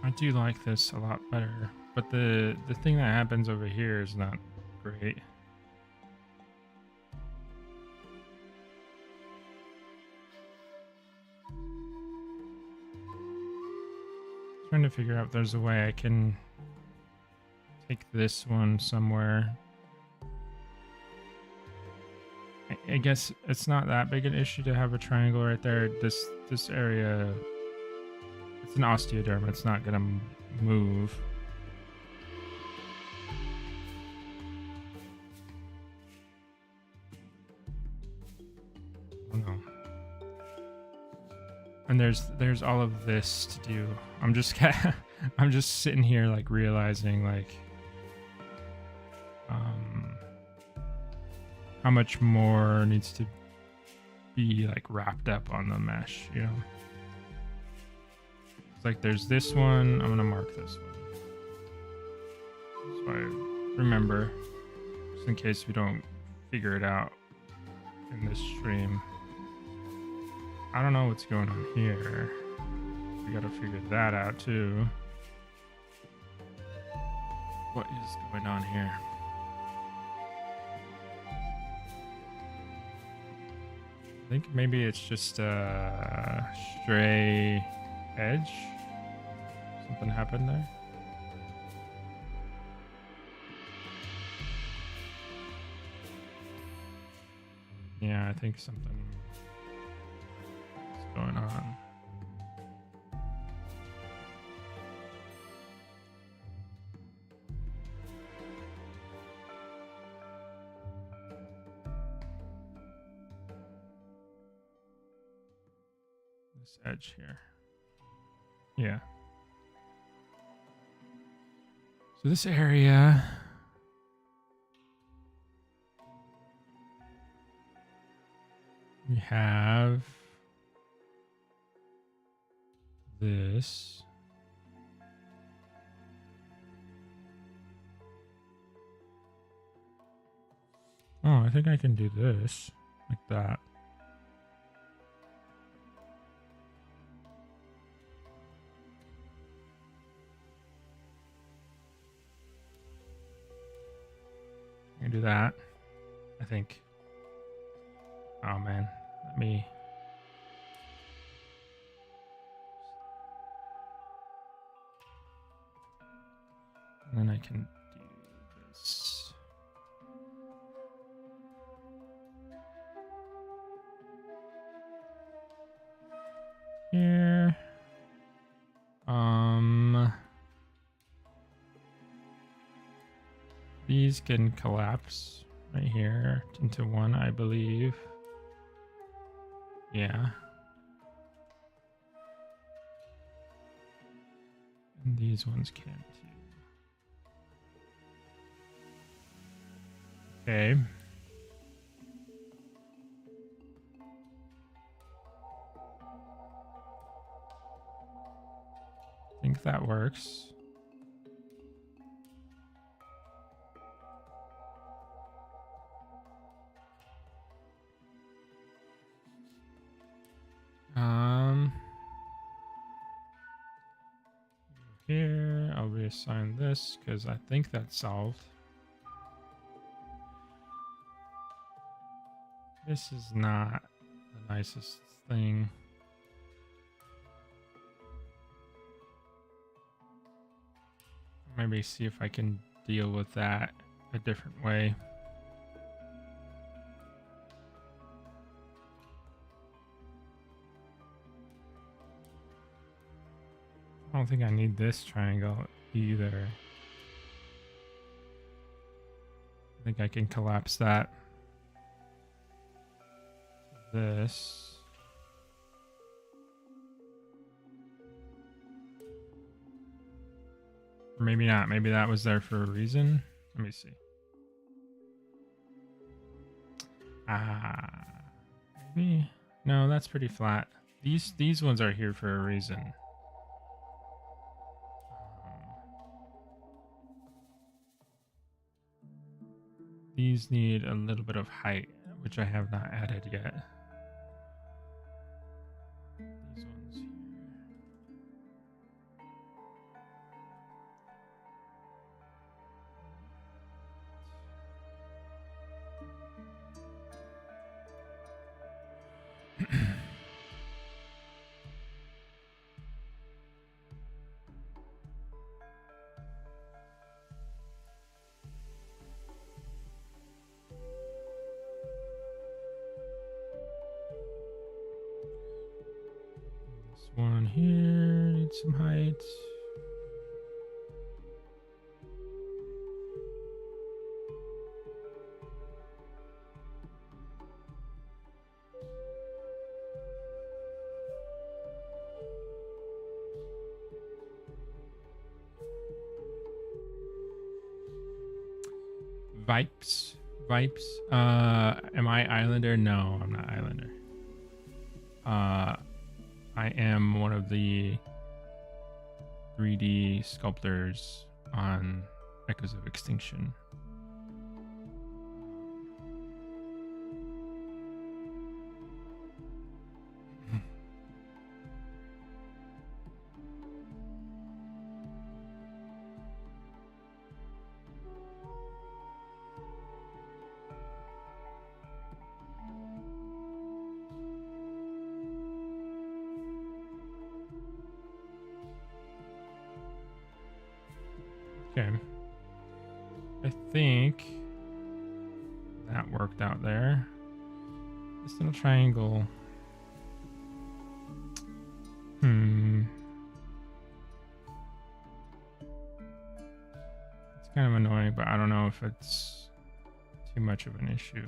I do like this a lot better, but the thing that happens over here is not great. Trying to figure out if there's a way I can take this one somewhere. I guess it's not that big an issue to have a triangle right there. This area, it's an osteoderm. It's not gonna move. Oh no. And there's all of this to do. I'm just I'm just sitting here like realizing like how much more needs to be like wrapped up on the mesh, you know. It's like there's this one. I'm gonna mark this one so I remember, just in case we don't figure it out in this stream. I don't know what's going on here. We gotta figure that out too. What is going on here? I think maybe it's just a stray edge. Something happened there. Yeah, I think something is going on. This edge here. Yeah. So this area, we have this. Oh, I think I can do this like that. I can do that, I think. Oh man, let me. And then I can do this. Here. These can collapse right here into one, I believe. Yeah. And these ones can too. Okay. I think that works. reassign this because I think that's solved. This is not the nicest thing. Maybe see if I can deal with that a different way. I don't think I need this triangle either. I think I can collapse that. This. Or maybe not. Maybe that was there for a reason. Let me see. Maybe. No, that's pretty flat. These ones are here for a reason. These need a little bit of height, which I have not added yet. These ones here. This one here needs some height. Vipes. Am I Islander? No, I'm not Islander. I am one of the 3D sculptors on Echoes of Extinction. Okay. I think that worked out there. This little triangle. It's kind of annoying, but I don't know if it's too much of an issue.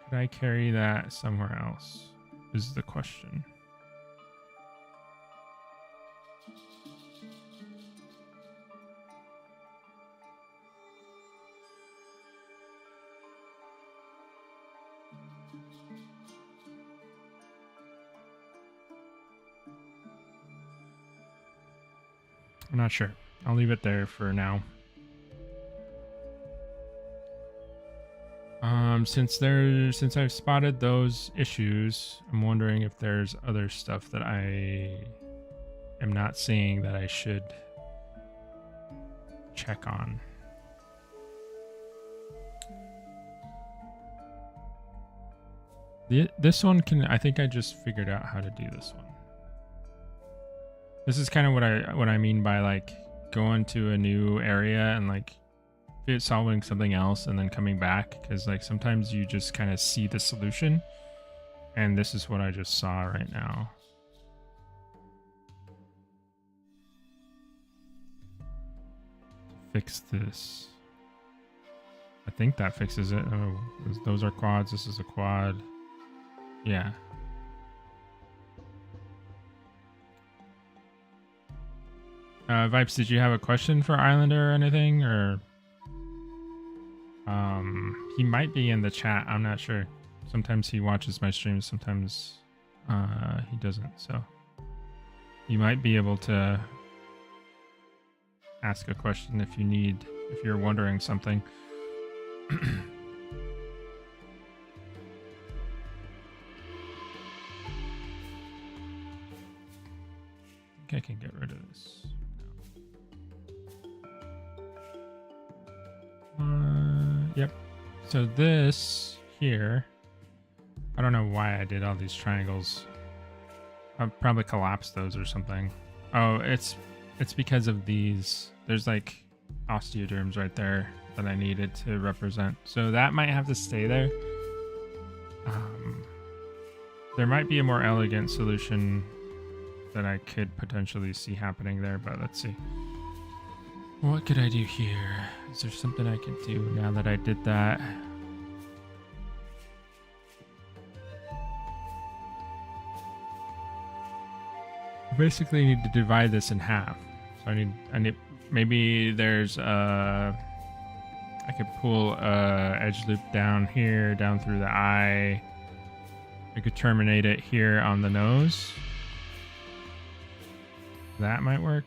Could I carry that somewhere else? Is the question. I'm not sure. I'll leave it there for now. Since I've spotted those issues, I'm wondering if there's other stuff that I am not seeing that I should check on. This one I think I just figured out how to do this one. This is kind of what I mean by like going to a new area and like solving something else and then coming back, because like sometimes you just kind of see the solution, and this is what I just saw right now. Fix this. I think that fixes it. Oh, those are quads. This is a quad. Yeah. Vipes, did you have a question for Islander or anything? Or he might be in the chat. I'm not sure. Sometimes he watches my streams, sometimes he doesn't. So you might be able to ask a question if you're wondering something. think I can get rid of this. Yep. So this here, I don't know why I did all these triangles. I probably collapsed those or something. Oh, it's because of these. There's like osteoderms right there that I needed to represent. So that might have to stay there. There might be a more elegant solution that I could potentially see happening there, but let's see. What could I do here? Is there something I could do now that I did that? I basically need to divide this in half. So I need maybe there's I could pull a edge loop down here, down through the eye. I could terminate it here on the nose. That might work.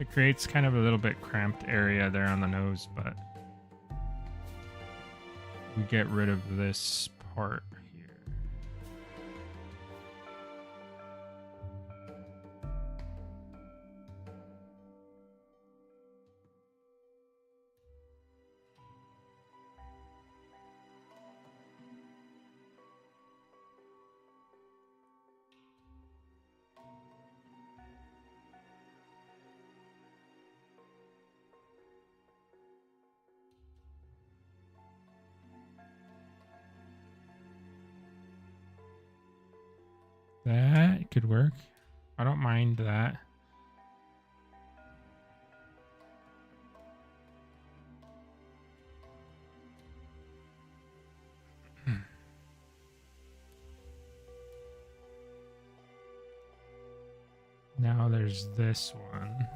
It creates kind of a little bit cramped area there on the nose, but we get rid of this part here. That could work. I don't mind that. Now there's this one.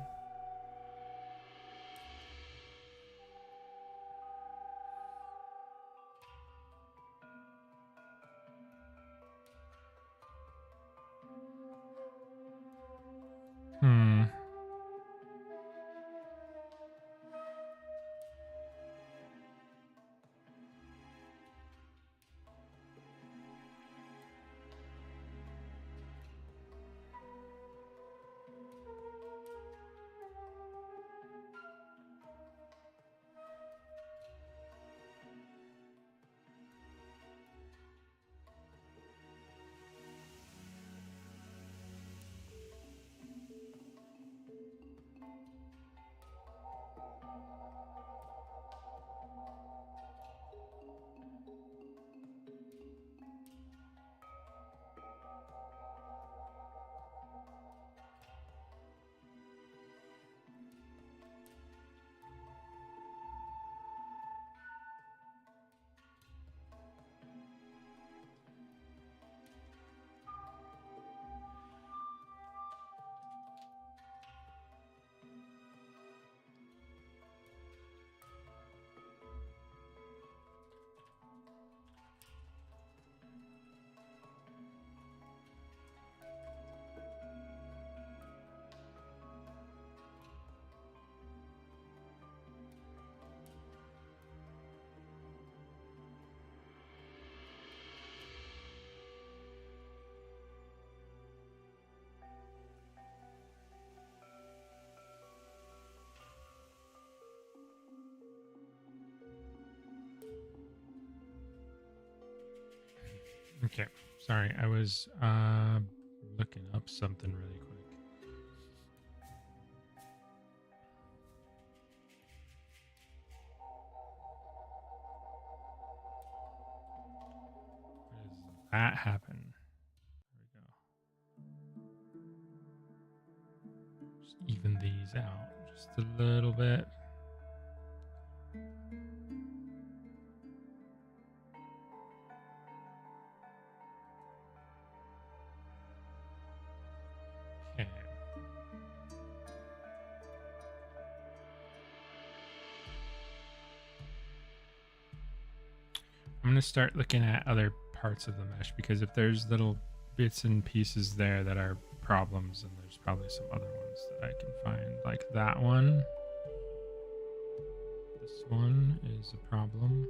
Okay, sorry, I was looking up something really quick. Why does that happen? There we go. Just even these out just a little bit. Okay. I'm going to start looking at other parts of the mesh, because if there's little bits and pieces there that are problems, then there's probably some other ones that I can find, like that one. This one is a problem.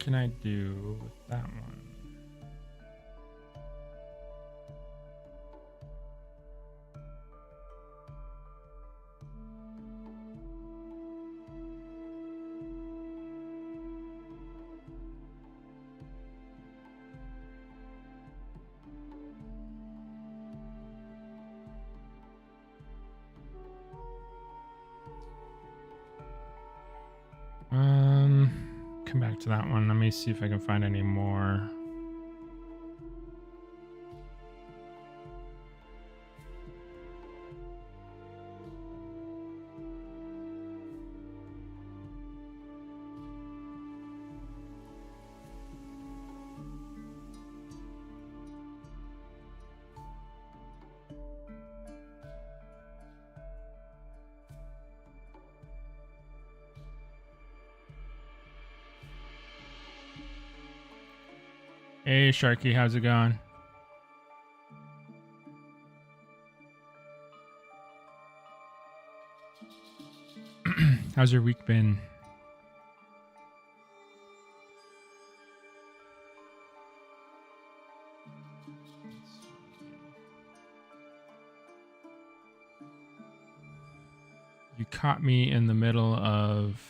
can I do with that one? Come back to that one. Let me see if I can find any more. Hey, Sharky, how's it going? How's your week been? You caught me in the middle of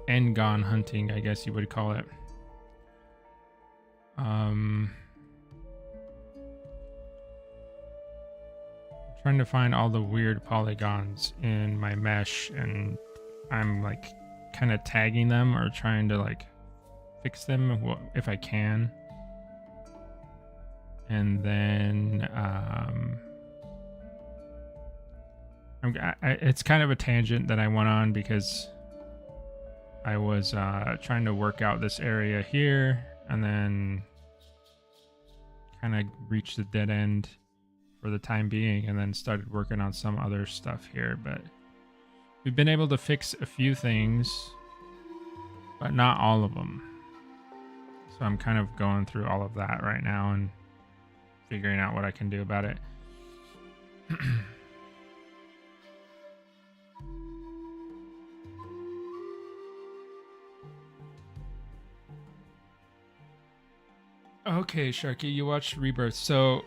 Engon hunting, I guess you would call it. Trying to find all the weird polygons in my mesh, and I'm like kind of tagging them or trying to like fix them if I can. And then it's kind of a tangent that I went on because I was trying to work out this area here and then kind of reached the dead end for the time being and then started working on some other stuff here. But we've been able to fix a few things, but not all of them. So I'm kind of going through all of that right now and figuring out what I can do about it. Okay, Sharky, you watched Rebirth. So,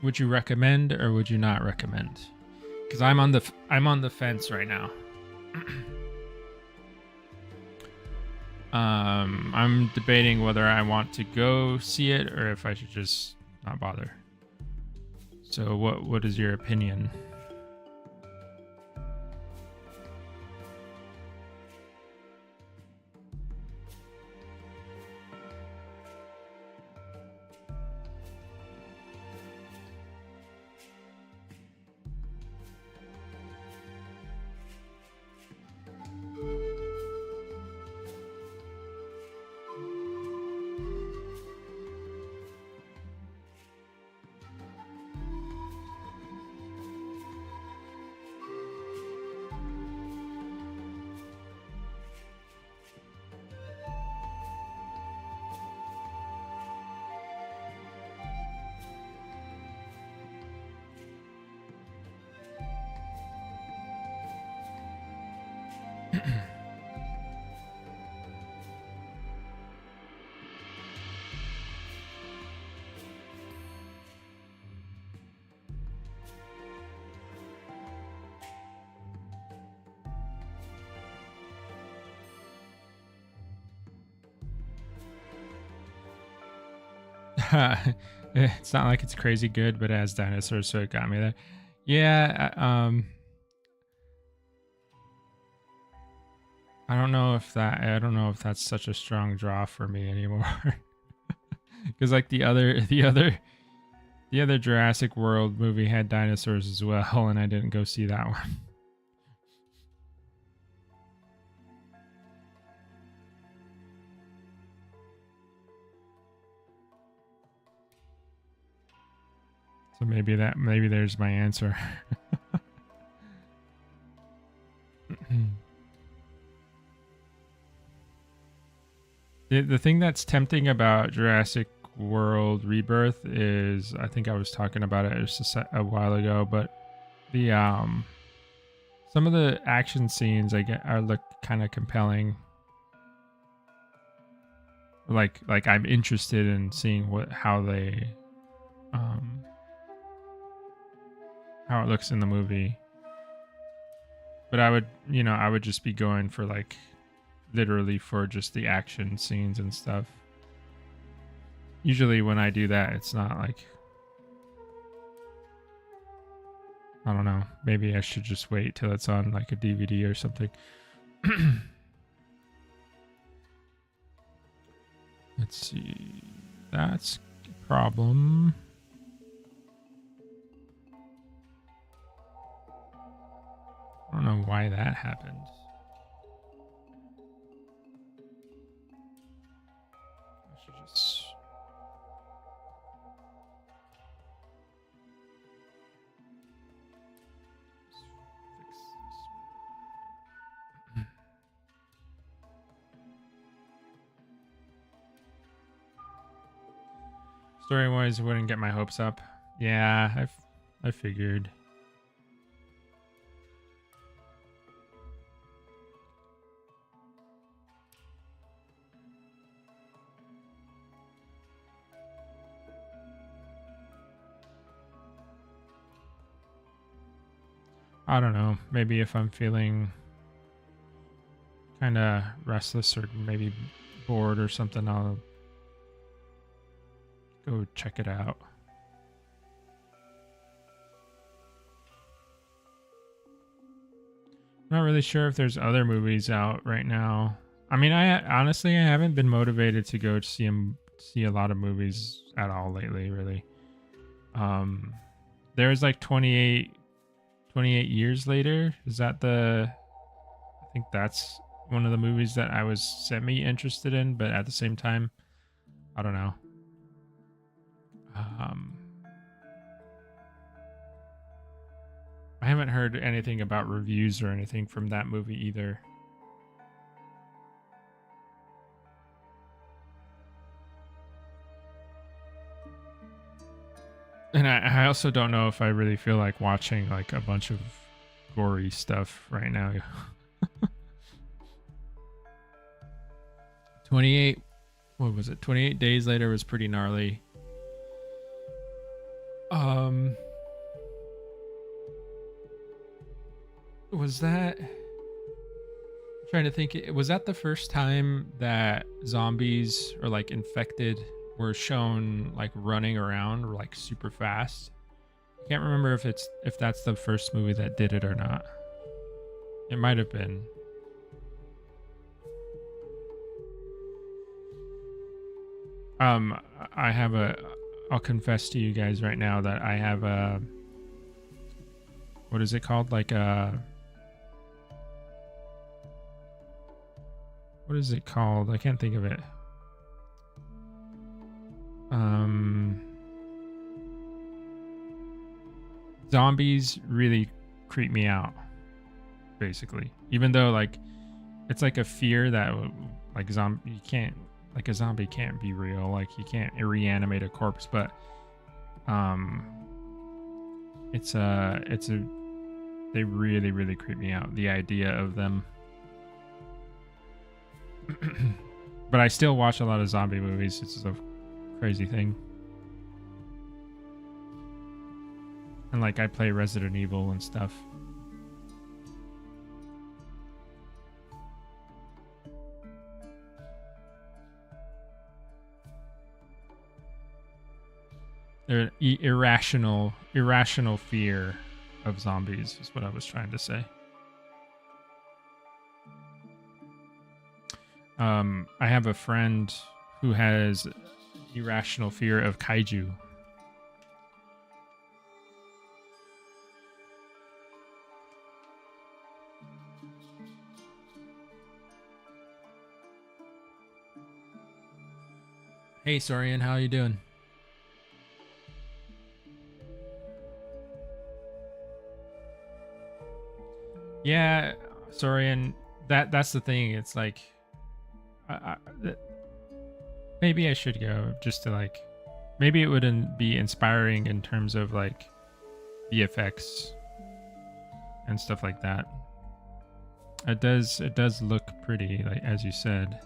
would you recommend or would you not recommend? Because I'm on the fence right now. I'm debating whether I want to go see it or if I should just not bother. So, what is your opinion? It's not like it's crazy good, but it has dinosaurs, so it got me there. Yeah, I don't know if that's such a strong draw for me anymore. Because like the other Jurassic World movie had dinosaurs as well, and I didn't go see that one. So maybe there's my answer. The thing that's tempting about Jurassic World Rebirth is, I think I was talking about it just a while ago, but the Some of the action scenes look kind of compelling. Like I'm interested in seeing how it looks in the movie. But I would just be going for like literally for just the action scenes and stuff. Usually when I do that, it's not like, I don't know, maybe I should just wait till it's on like a DVD or something. Let's see. That's a problem. I don't know why that happened. I should just... fix this. Story-wise, I wouldn't get my hopes up. Yeah, I figured. I don't know. Maybe if I'm feeling kind of restless or maybe bored or something, I'll go check it out. Not really sure if there's other movies out right now. I mean, I honestly haven't been motivated to go see a lot of movies at all lately, really. There's like 28 years later. Is that I think that's one of the movies that I was semi interested in, but at the same time, I don't know. I haven't heard anything about reviews or anything from that movie either. And I also don't know if I really feel like watching like a bunch of gory stuff right now. 28, what was it? 28 Days Later was pretty gnarly. Was that... I'm trying to think, was that the first time that zombies or like infected were shown like running around or like super fast? I can't remember if that's the first movie that did it or not. It might have been. I'll confess to you guys right now that I have a, what is it called? Like what is it called? I can't think of it. Zombies really creep me out, basically. Even though like it's like a fear that like a zombie can't be real. Like you can't reanimate a corpse, but they really, really creep me out. The idea of them. But I still watch a lot of zombie movies. It's a crazy thing. And like I play Resident Evil and stuff. They're irrational fear of zombies is what I was trying to say. I have a friend who has irrational fear of kaiju. Hey, Sorian, how you doing? Yeah, Sorian, that's the thing. It's like, maybe I should go just to like, maybe it wouldn't be inspiring in terms of like VFX and stuff like that. It does look pretty, like as you said.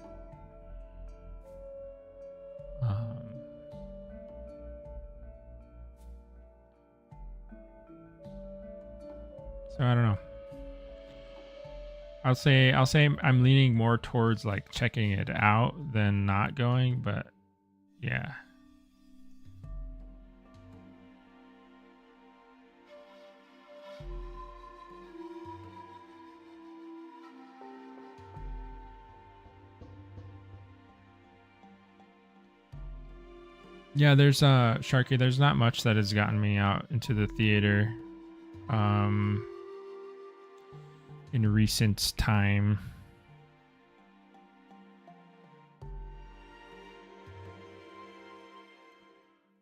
So I don't know. I'll say I'm leaning more towards like checking it out than not going, but yeah. Yeah, there's Sharky, there's not much that has gotten me out into the theater in recent time.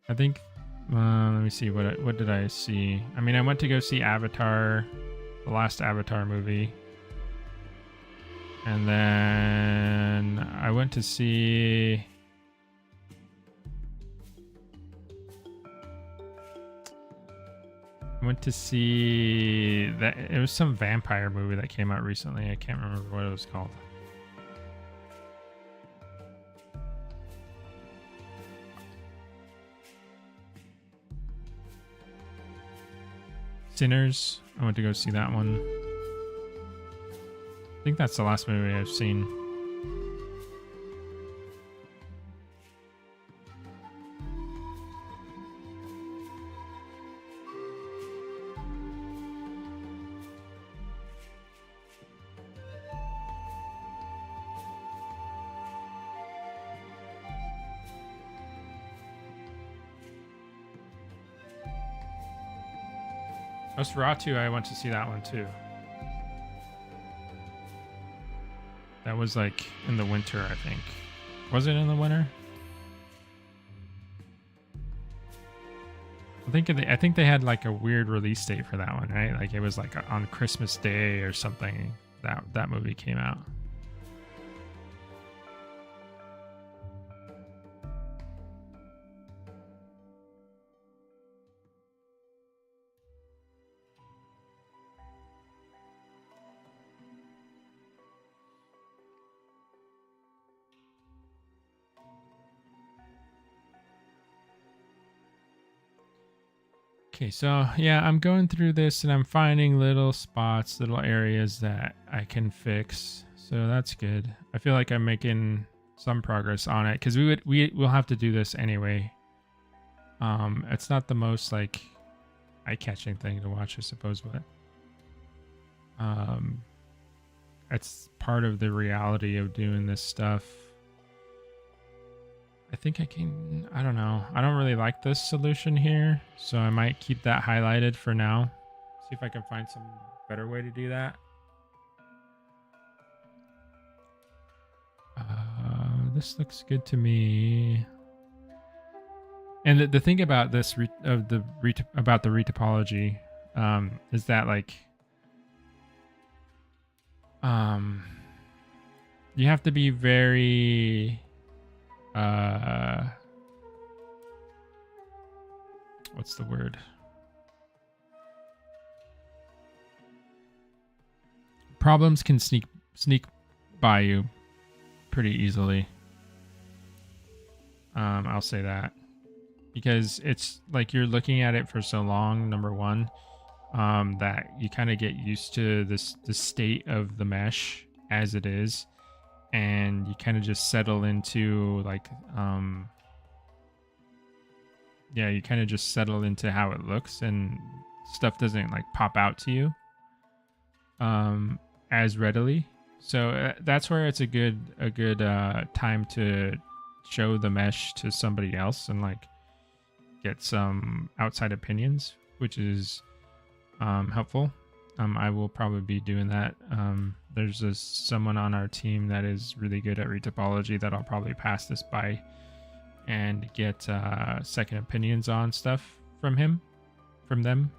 I think let me see, what did I see? I mean, I went to go see Avatar, the last Avatar movie. And then I went to see that it was some vampire movie that came out recently. I can't remember what it was called. Sinners. I went to go see that one. I think that's the last movie I've seen. Nosferatu, I went to see that one too. That was like in the winter, I think. Was it in the winter? I think they had like a weird release date for that one, right? Like it was like on Christmas Day or something that movie came out. Okay, so yeah, I'm going through this and I'm finding little spots, little areas that I can fix. So that's good. I feel like I'm making some progress on it because we'll have to do this anyway. It's not the most like eye-catching thing to watch, I suppose, but it's part of the reality of doing this stuff. I think I don't know. I don't really like this solution here, so I might keep that highlighted for now. See if I can find some better way to do that. This looks good to me. And the thing about this about the retopology is that like you have to be very what's the word? Problems can sneak by you pretty easily. I'll say that because it's like you're looking at it for so long, number one, that you kind of get used to the state of the mesh as it is, and you kind of just settle into like you kind of just settle into how it looks, and stuff doesn't like pop out to you as readily. So that's where it's a good time to show the mesh to somebody else and like get some outside opinions, which is helpful. I will probably be doing that. There's someone on our team that is really good at retopology that I'll probably pass this by and get second opinions on stuff from them.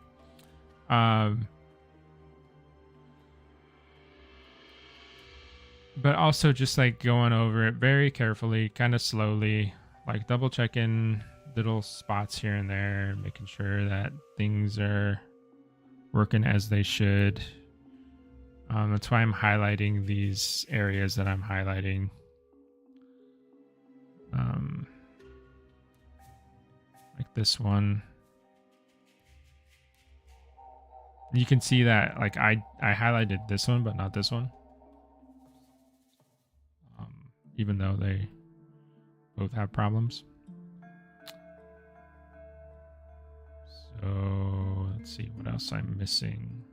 But also just like going over it very carefully, kind of slowly, like double checking little spots here and there, making sure that things are working as they should. That's why I'm highlighting these areas that I'm highlighting. Like this one. You can see that like I highlighted this one, but not this one. Even though they both have problems. So let's see what else I'm missing.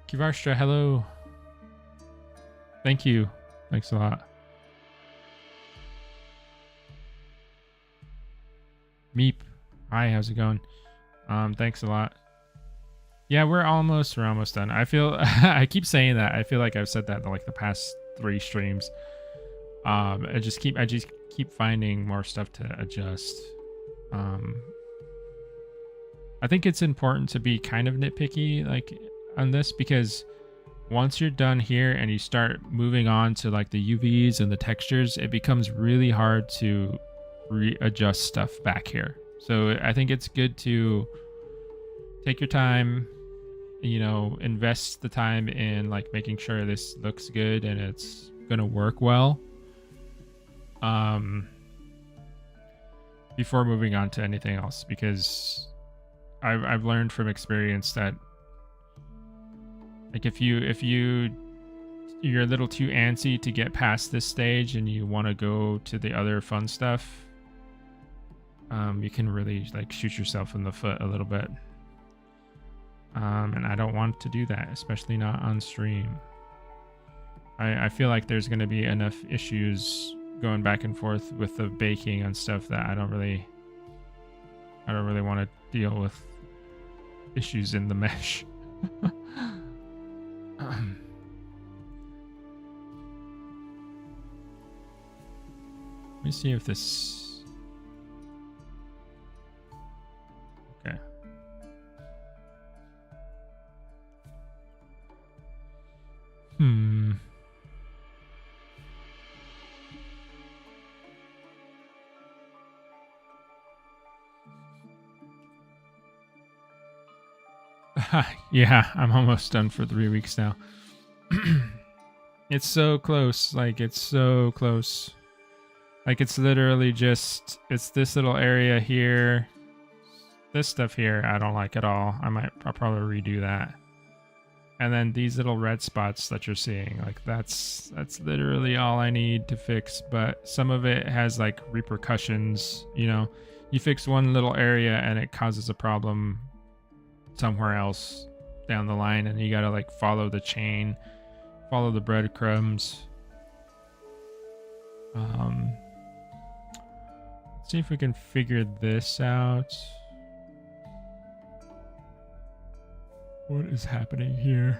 Kivarstra, hello. Thank you. Thanks a lot. Meep. Hi, how's it going? Thanks a lot. Yeah, we're almost done. I feel I keep saying that. I feel like I've said that in like the past 3 streams. I just keep finding more stuff to adjust. I think it's important to be kind of nitpicky like on this, because once you're done here and you start moving on to like the UVs and the textures, it becomes really hard to readjust stuff back here. So I think it's good to take your time, you know, invest the time in like making sure this looks good and it's gonna work well, before moving on to anything else, because I've learned from experience that like if you're a little too antsy to get past this stage and you want to go to the other fun stuff, you can really like shoot yourself in the foot a little bit. And I don't want to do that, especially not on stream. I feel like there's going to be enough issues going back and forth with the baking and stuff that I don't really want to deal with issues in the mesh. Let me see if this... Okay. Yeah, I'm almost done for 3 weeks now. It's so close. Like, it's so close. Like, it's literally just... It's this little area here. This stuff here, I don't like at all. I'll probably redo that. And then these little red spots that you're seeing, like that's literally all I need to fix. But some of it has like repercussions, you know. You fix one little area and it causes a problem somewhere else down the line, and you gotta like follow the chain, follow the breadcrumbs. Let's see if we can figure this out. What is happening here?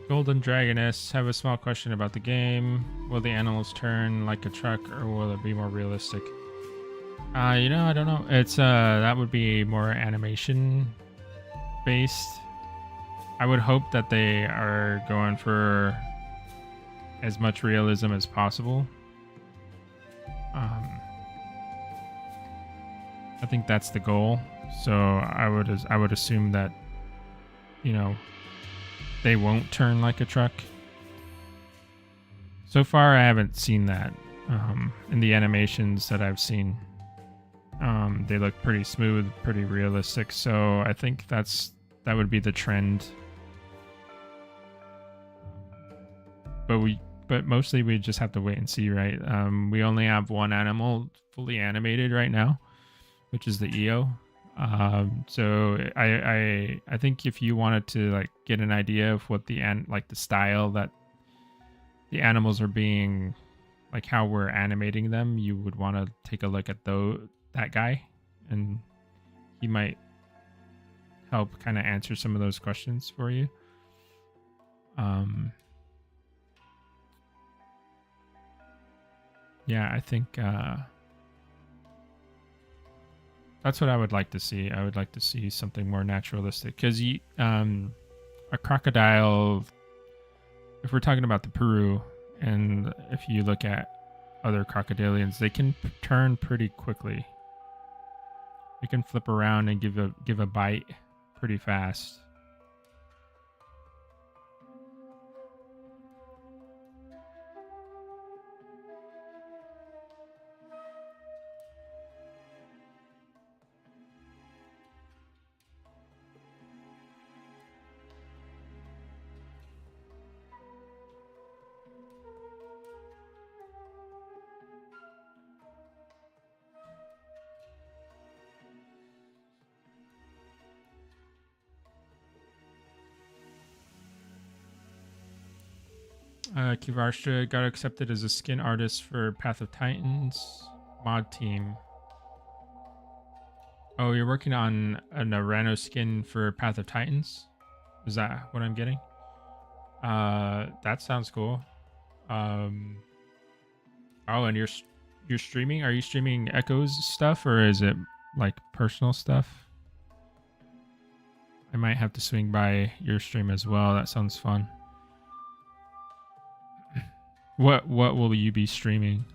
Golden Dragoness, have a small question about the game. Will the animals turn like a truck, or will it be more realistic? I don't know. It's that would be more animation based. I would hope that they are going for as much realism as possible. Um, I think that's the goal. So I would assume that they won't turn like a truck. So far, I haven't seen that in the animations that I've seen. They look pretty smooth, pretty realistic. So I think that would be the trend. But mostly we just have to wait and see, right? We only have one animal fully animated right now, which is the EO. So I think if you wanted to like get an idea of what the style that the animals are being, like how we're animating them, you would want to take a look at that guy, and he might help kind of answer some of those questions for you. Yeah, I think that's what I would like to see. I would like to see something more naturalistic, because a crocodile, if we're talking about the Peru, and if you look at other crocodilians, they can turn pretty quickly. They can flip around and give a bite pretty fast. Kivarsha got accepted as a skin artist for Path of Titans mod team. Oh, you're working on an Arano skin for Path of Titans? Is that what I'm getting? That sounds cool. Oh, and you're streaming? Are you streaming Echoes stuff, or is it like personal stuff? I might have to swing by your stream as well. That sounds fun. What will you be streaming?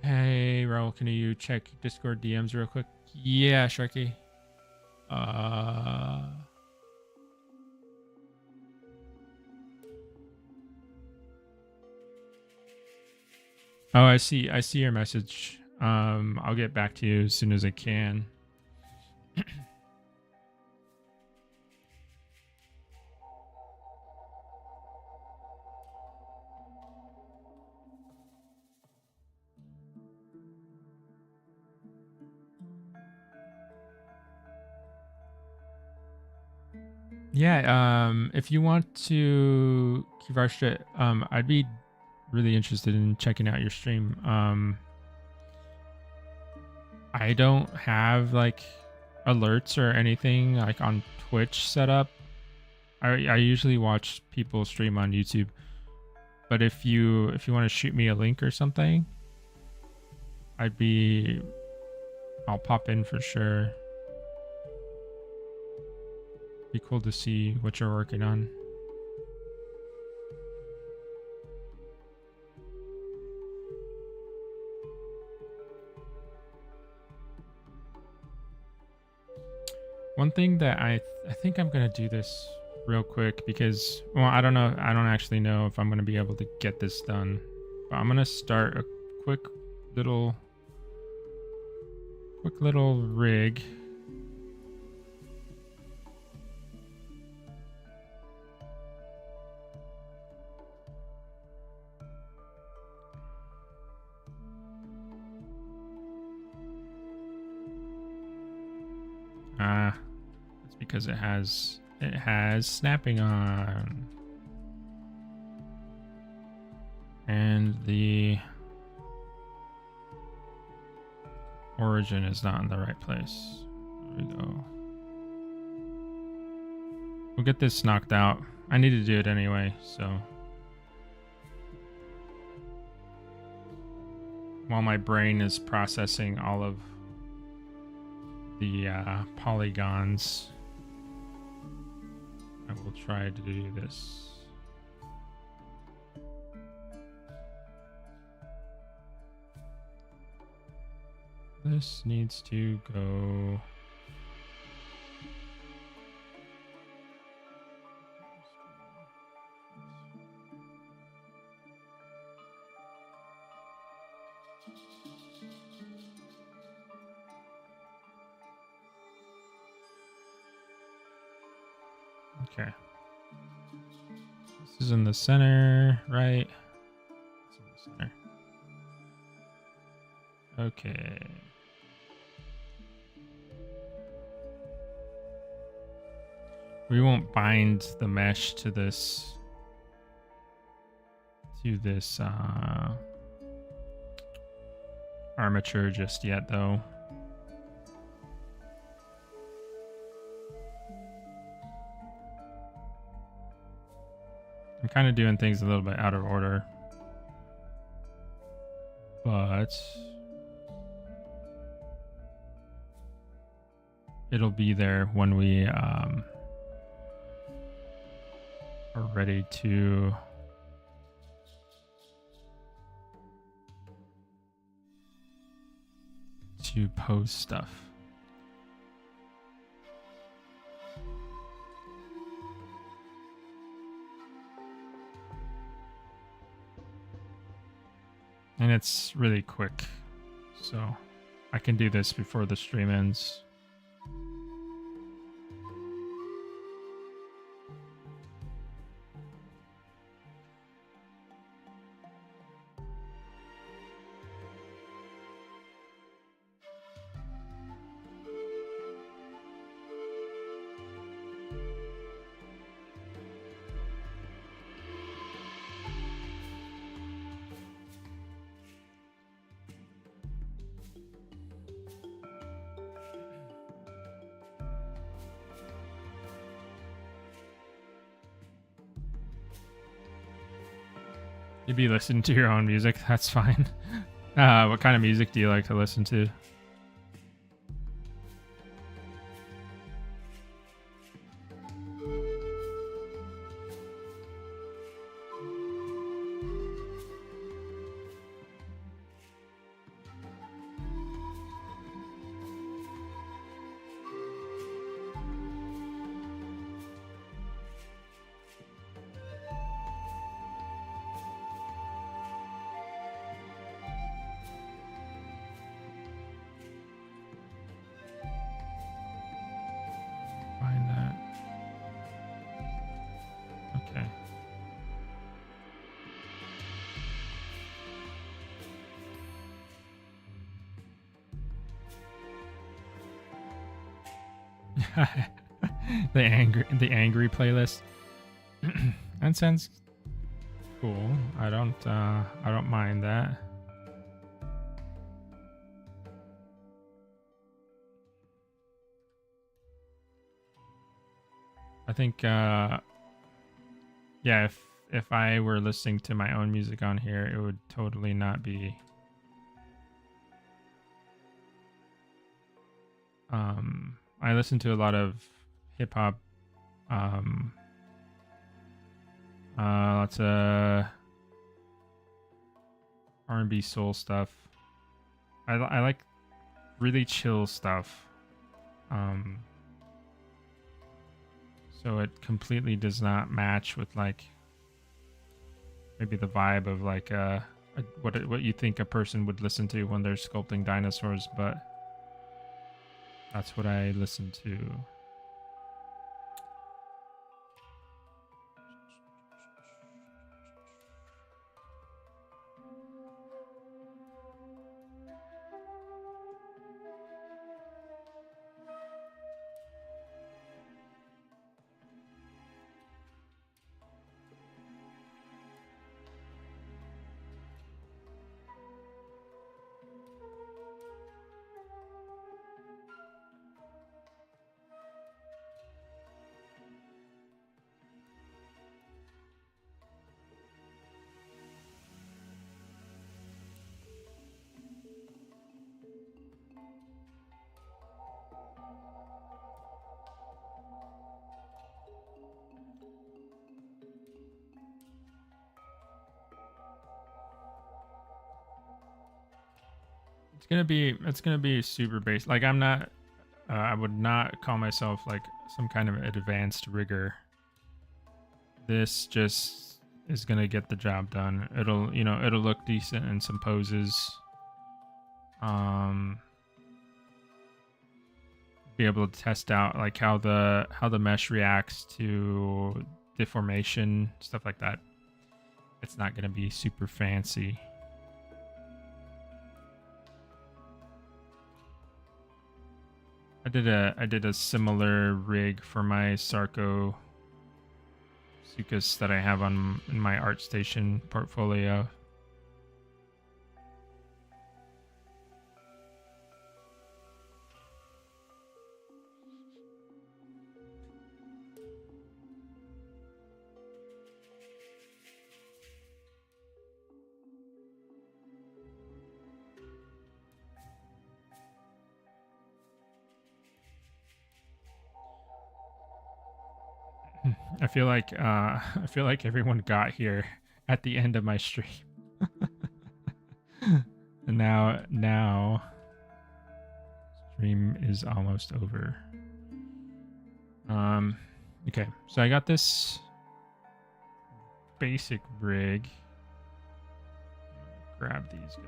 Hey, Raul, can you check Discord DMs real quick? Yeah, Sharky. Oh, I see your message. I'll get back to you as soon as I can. Yeah, if you want to, Kivarsha, I'd be really interested in checking out your stream. I don't have like alerts or anything like on Twitch set up. I usually watch people stream on YouTube. But if you want to shoot me a link or something, I'll pop in for sure. Be cool to see what you're working on. One thing that I think I'm gonna do this real quick, because I don't know, I don't actually know if I'm gonna be able to get this done, but I'm gonna start a quick little rig. It's because it has it has snapping on. And the origin is not in the right place. There we go. We'll get this knocked out. I need to do it anyway, so. While my brain is processing all of the polygons, I will try to do this. This needs to go. Okay. This is in the center, right? It's in the center. Okay. We won't bind the mesh to this armature just yet, though. I'm kind of doing things a little bit out of order, but it'll be there when we are ready to post stuff. And it's really quick, so I can do this before the stream ends. You'd be listening to your own music, that's fine. What kind of music do you like to listen to? the angry playlist. That sounds cool. I don't mind that. I think yeah, if I were listening to my own music on here, it would totally not be I listen to a lot of hip hop, lots of R&B soul stuff. I like really chill stuff. So it completely does not match with like maybe the vibe of like what you think a person would listen to when they're sculpting dinosaurs, but that's what I listen to. it's gonna be super basic. Like I'm not, I would not call myself like some kind of advanced rigger. This just is gonna get the job done. It'll, you know, it'll look decent in some poses. Be able to test out like how the mesh reacts to deformation, stuff like that. It's not gonna be super fancy. I did a similar rig for my Sarco Sukas that I have on in my ArtStation portfolio. I feel like everyone got here at the end of my stream. And now stream is almost over. Okay, so I got this basic rig. Grab these guys.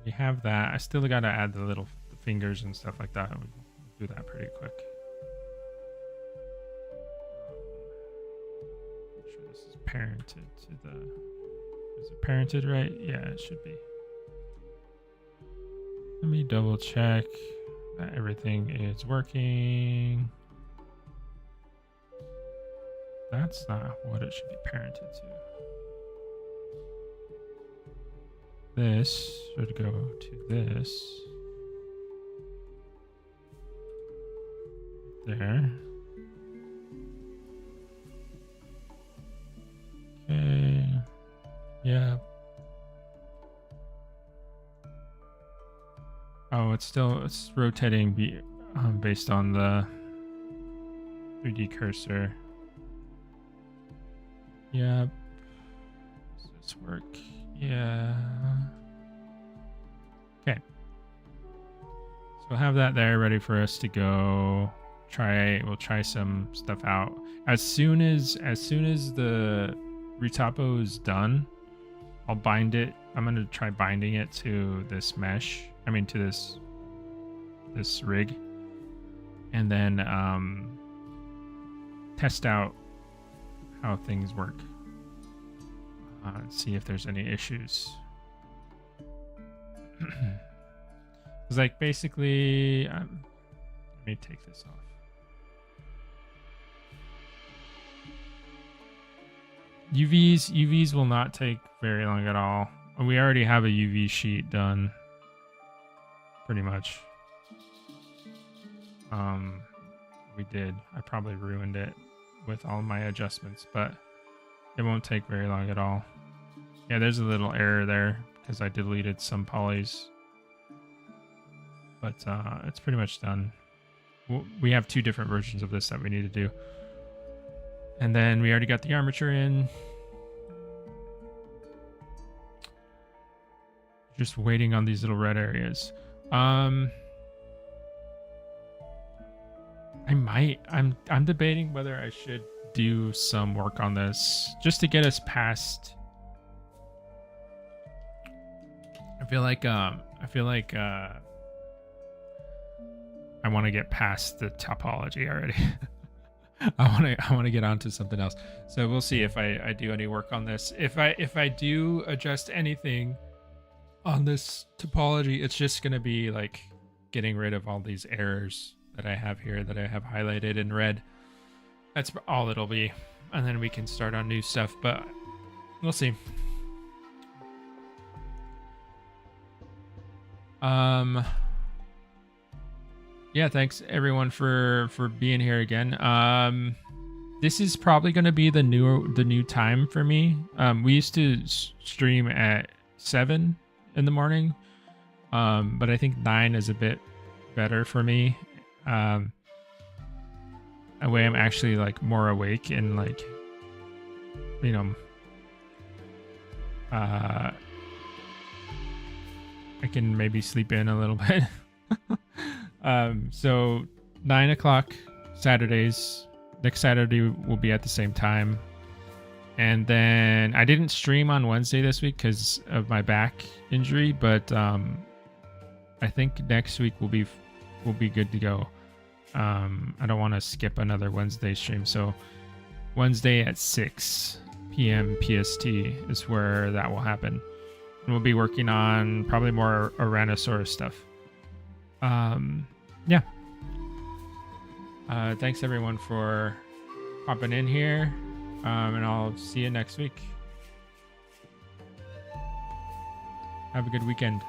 We have that. I still got to add the little fingers and stuff like that. We'll do that pretty quick. Make sure this is parented to the... Is it parented right? Yeah, it should be. Let me double check that everything is working. That's not what it should be parented to. This should go to this. There. Okay. Yeah. Oh, it's rotating based on the 3D cursor. Yep. Does this work? Yeah. Okay. So we'll have that there ready for us to go. We'll try some stuff out. As soon as the retopo is done, I'll bind it. I'm gonna try binding it to this mesh. I mean to this rig. And then test out how things work. See if there's any issues. It's like basically, let me take this off. UVs will not take very long at all. We already have a UV sheet done, pretty much. We did. I probably ruined it with all my adjustments, but it won't take very long at all. Yeah, there's a little error there because I deleted some polys. But it's pretty much done. We have two different versions of this that we need to do. And then we already got the armature in. Just waiting on these little red areas. I'm debating whether I should do some work on this just to get us past. I feel like I want to get past the topology already. I want to get on to something else. So we'll see if I do any work on this. If I do adjust anything on this topology, it's just going to be like getting rid of all these errors that I have here that I have highlighted in red. That's all it'll be. And then we can start on new stuff, but we'll see. Yeah, thanks everyone for being here again. This is probably going to be the new time for me. We used to stream at 7 in the morning, but I think 9 is a bit better for me. I a way I'm actually like more awake and like, you know, I can maybe sleep in a little bit. So 9 o'clock Saturdays. Next Saturday will be at the same time. And then I didn't stream on Wednesday this week because of my back injury, but I think next week will be good to go. I don't want to skip another Wednesday stream, so Wednesday at 6 p.m. PST is where that will happen. And we'll be working on probably more Tyrannosaurus stuff. Yeah. Thanks everyone for popping in here. And I'll see you next week. Have a good weekend.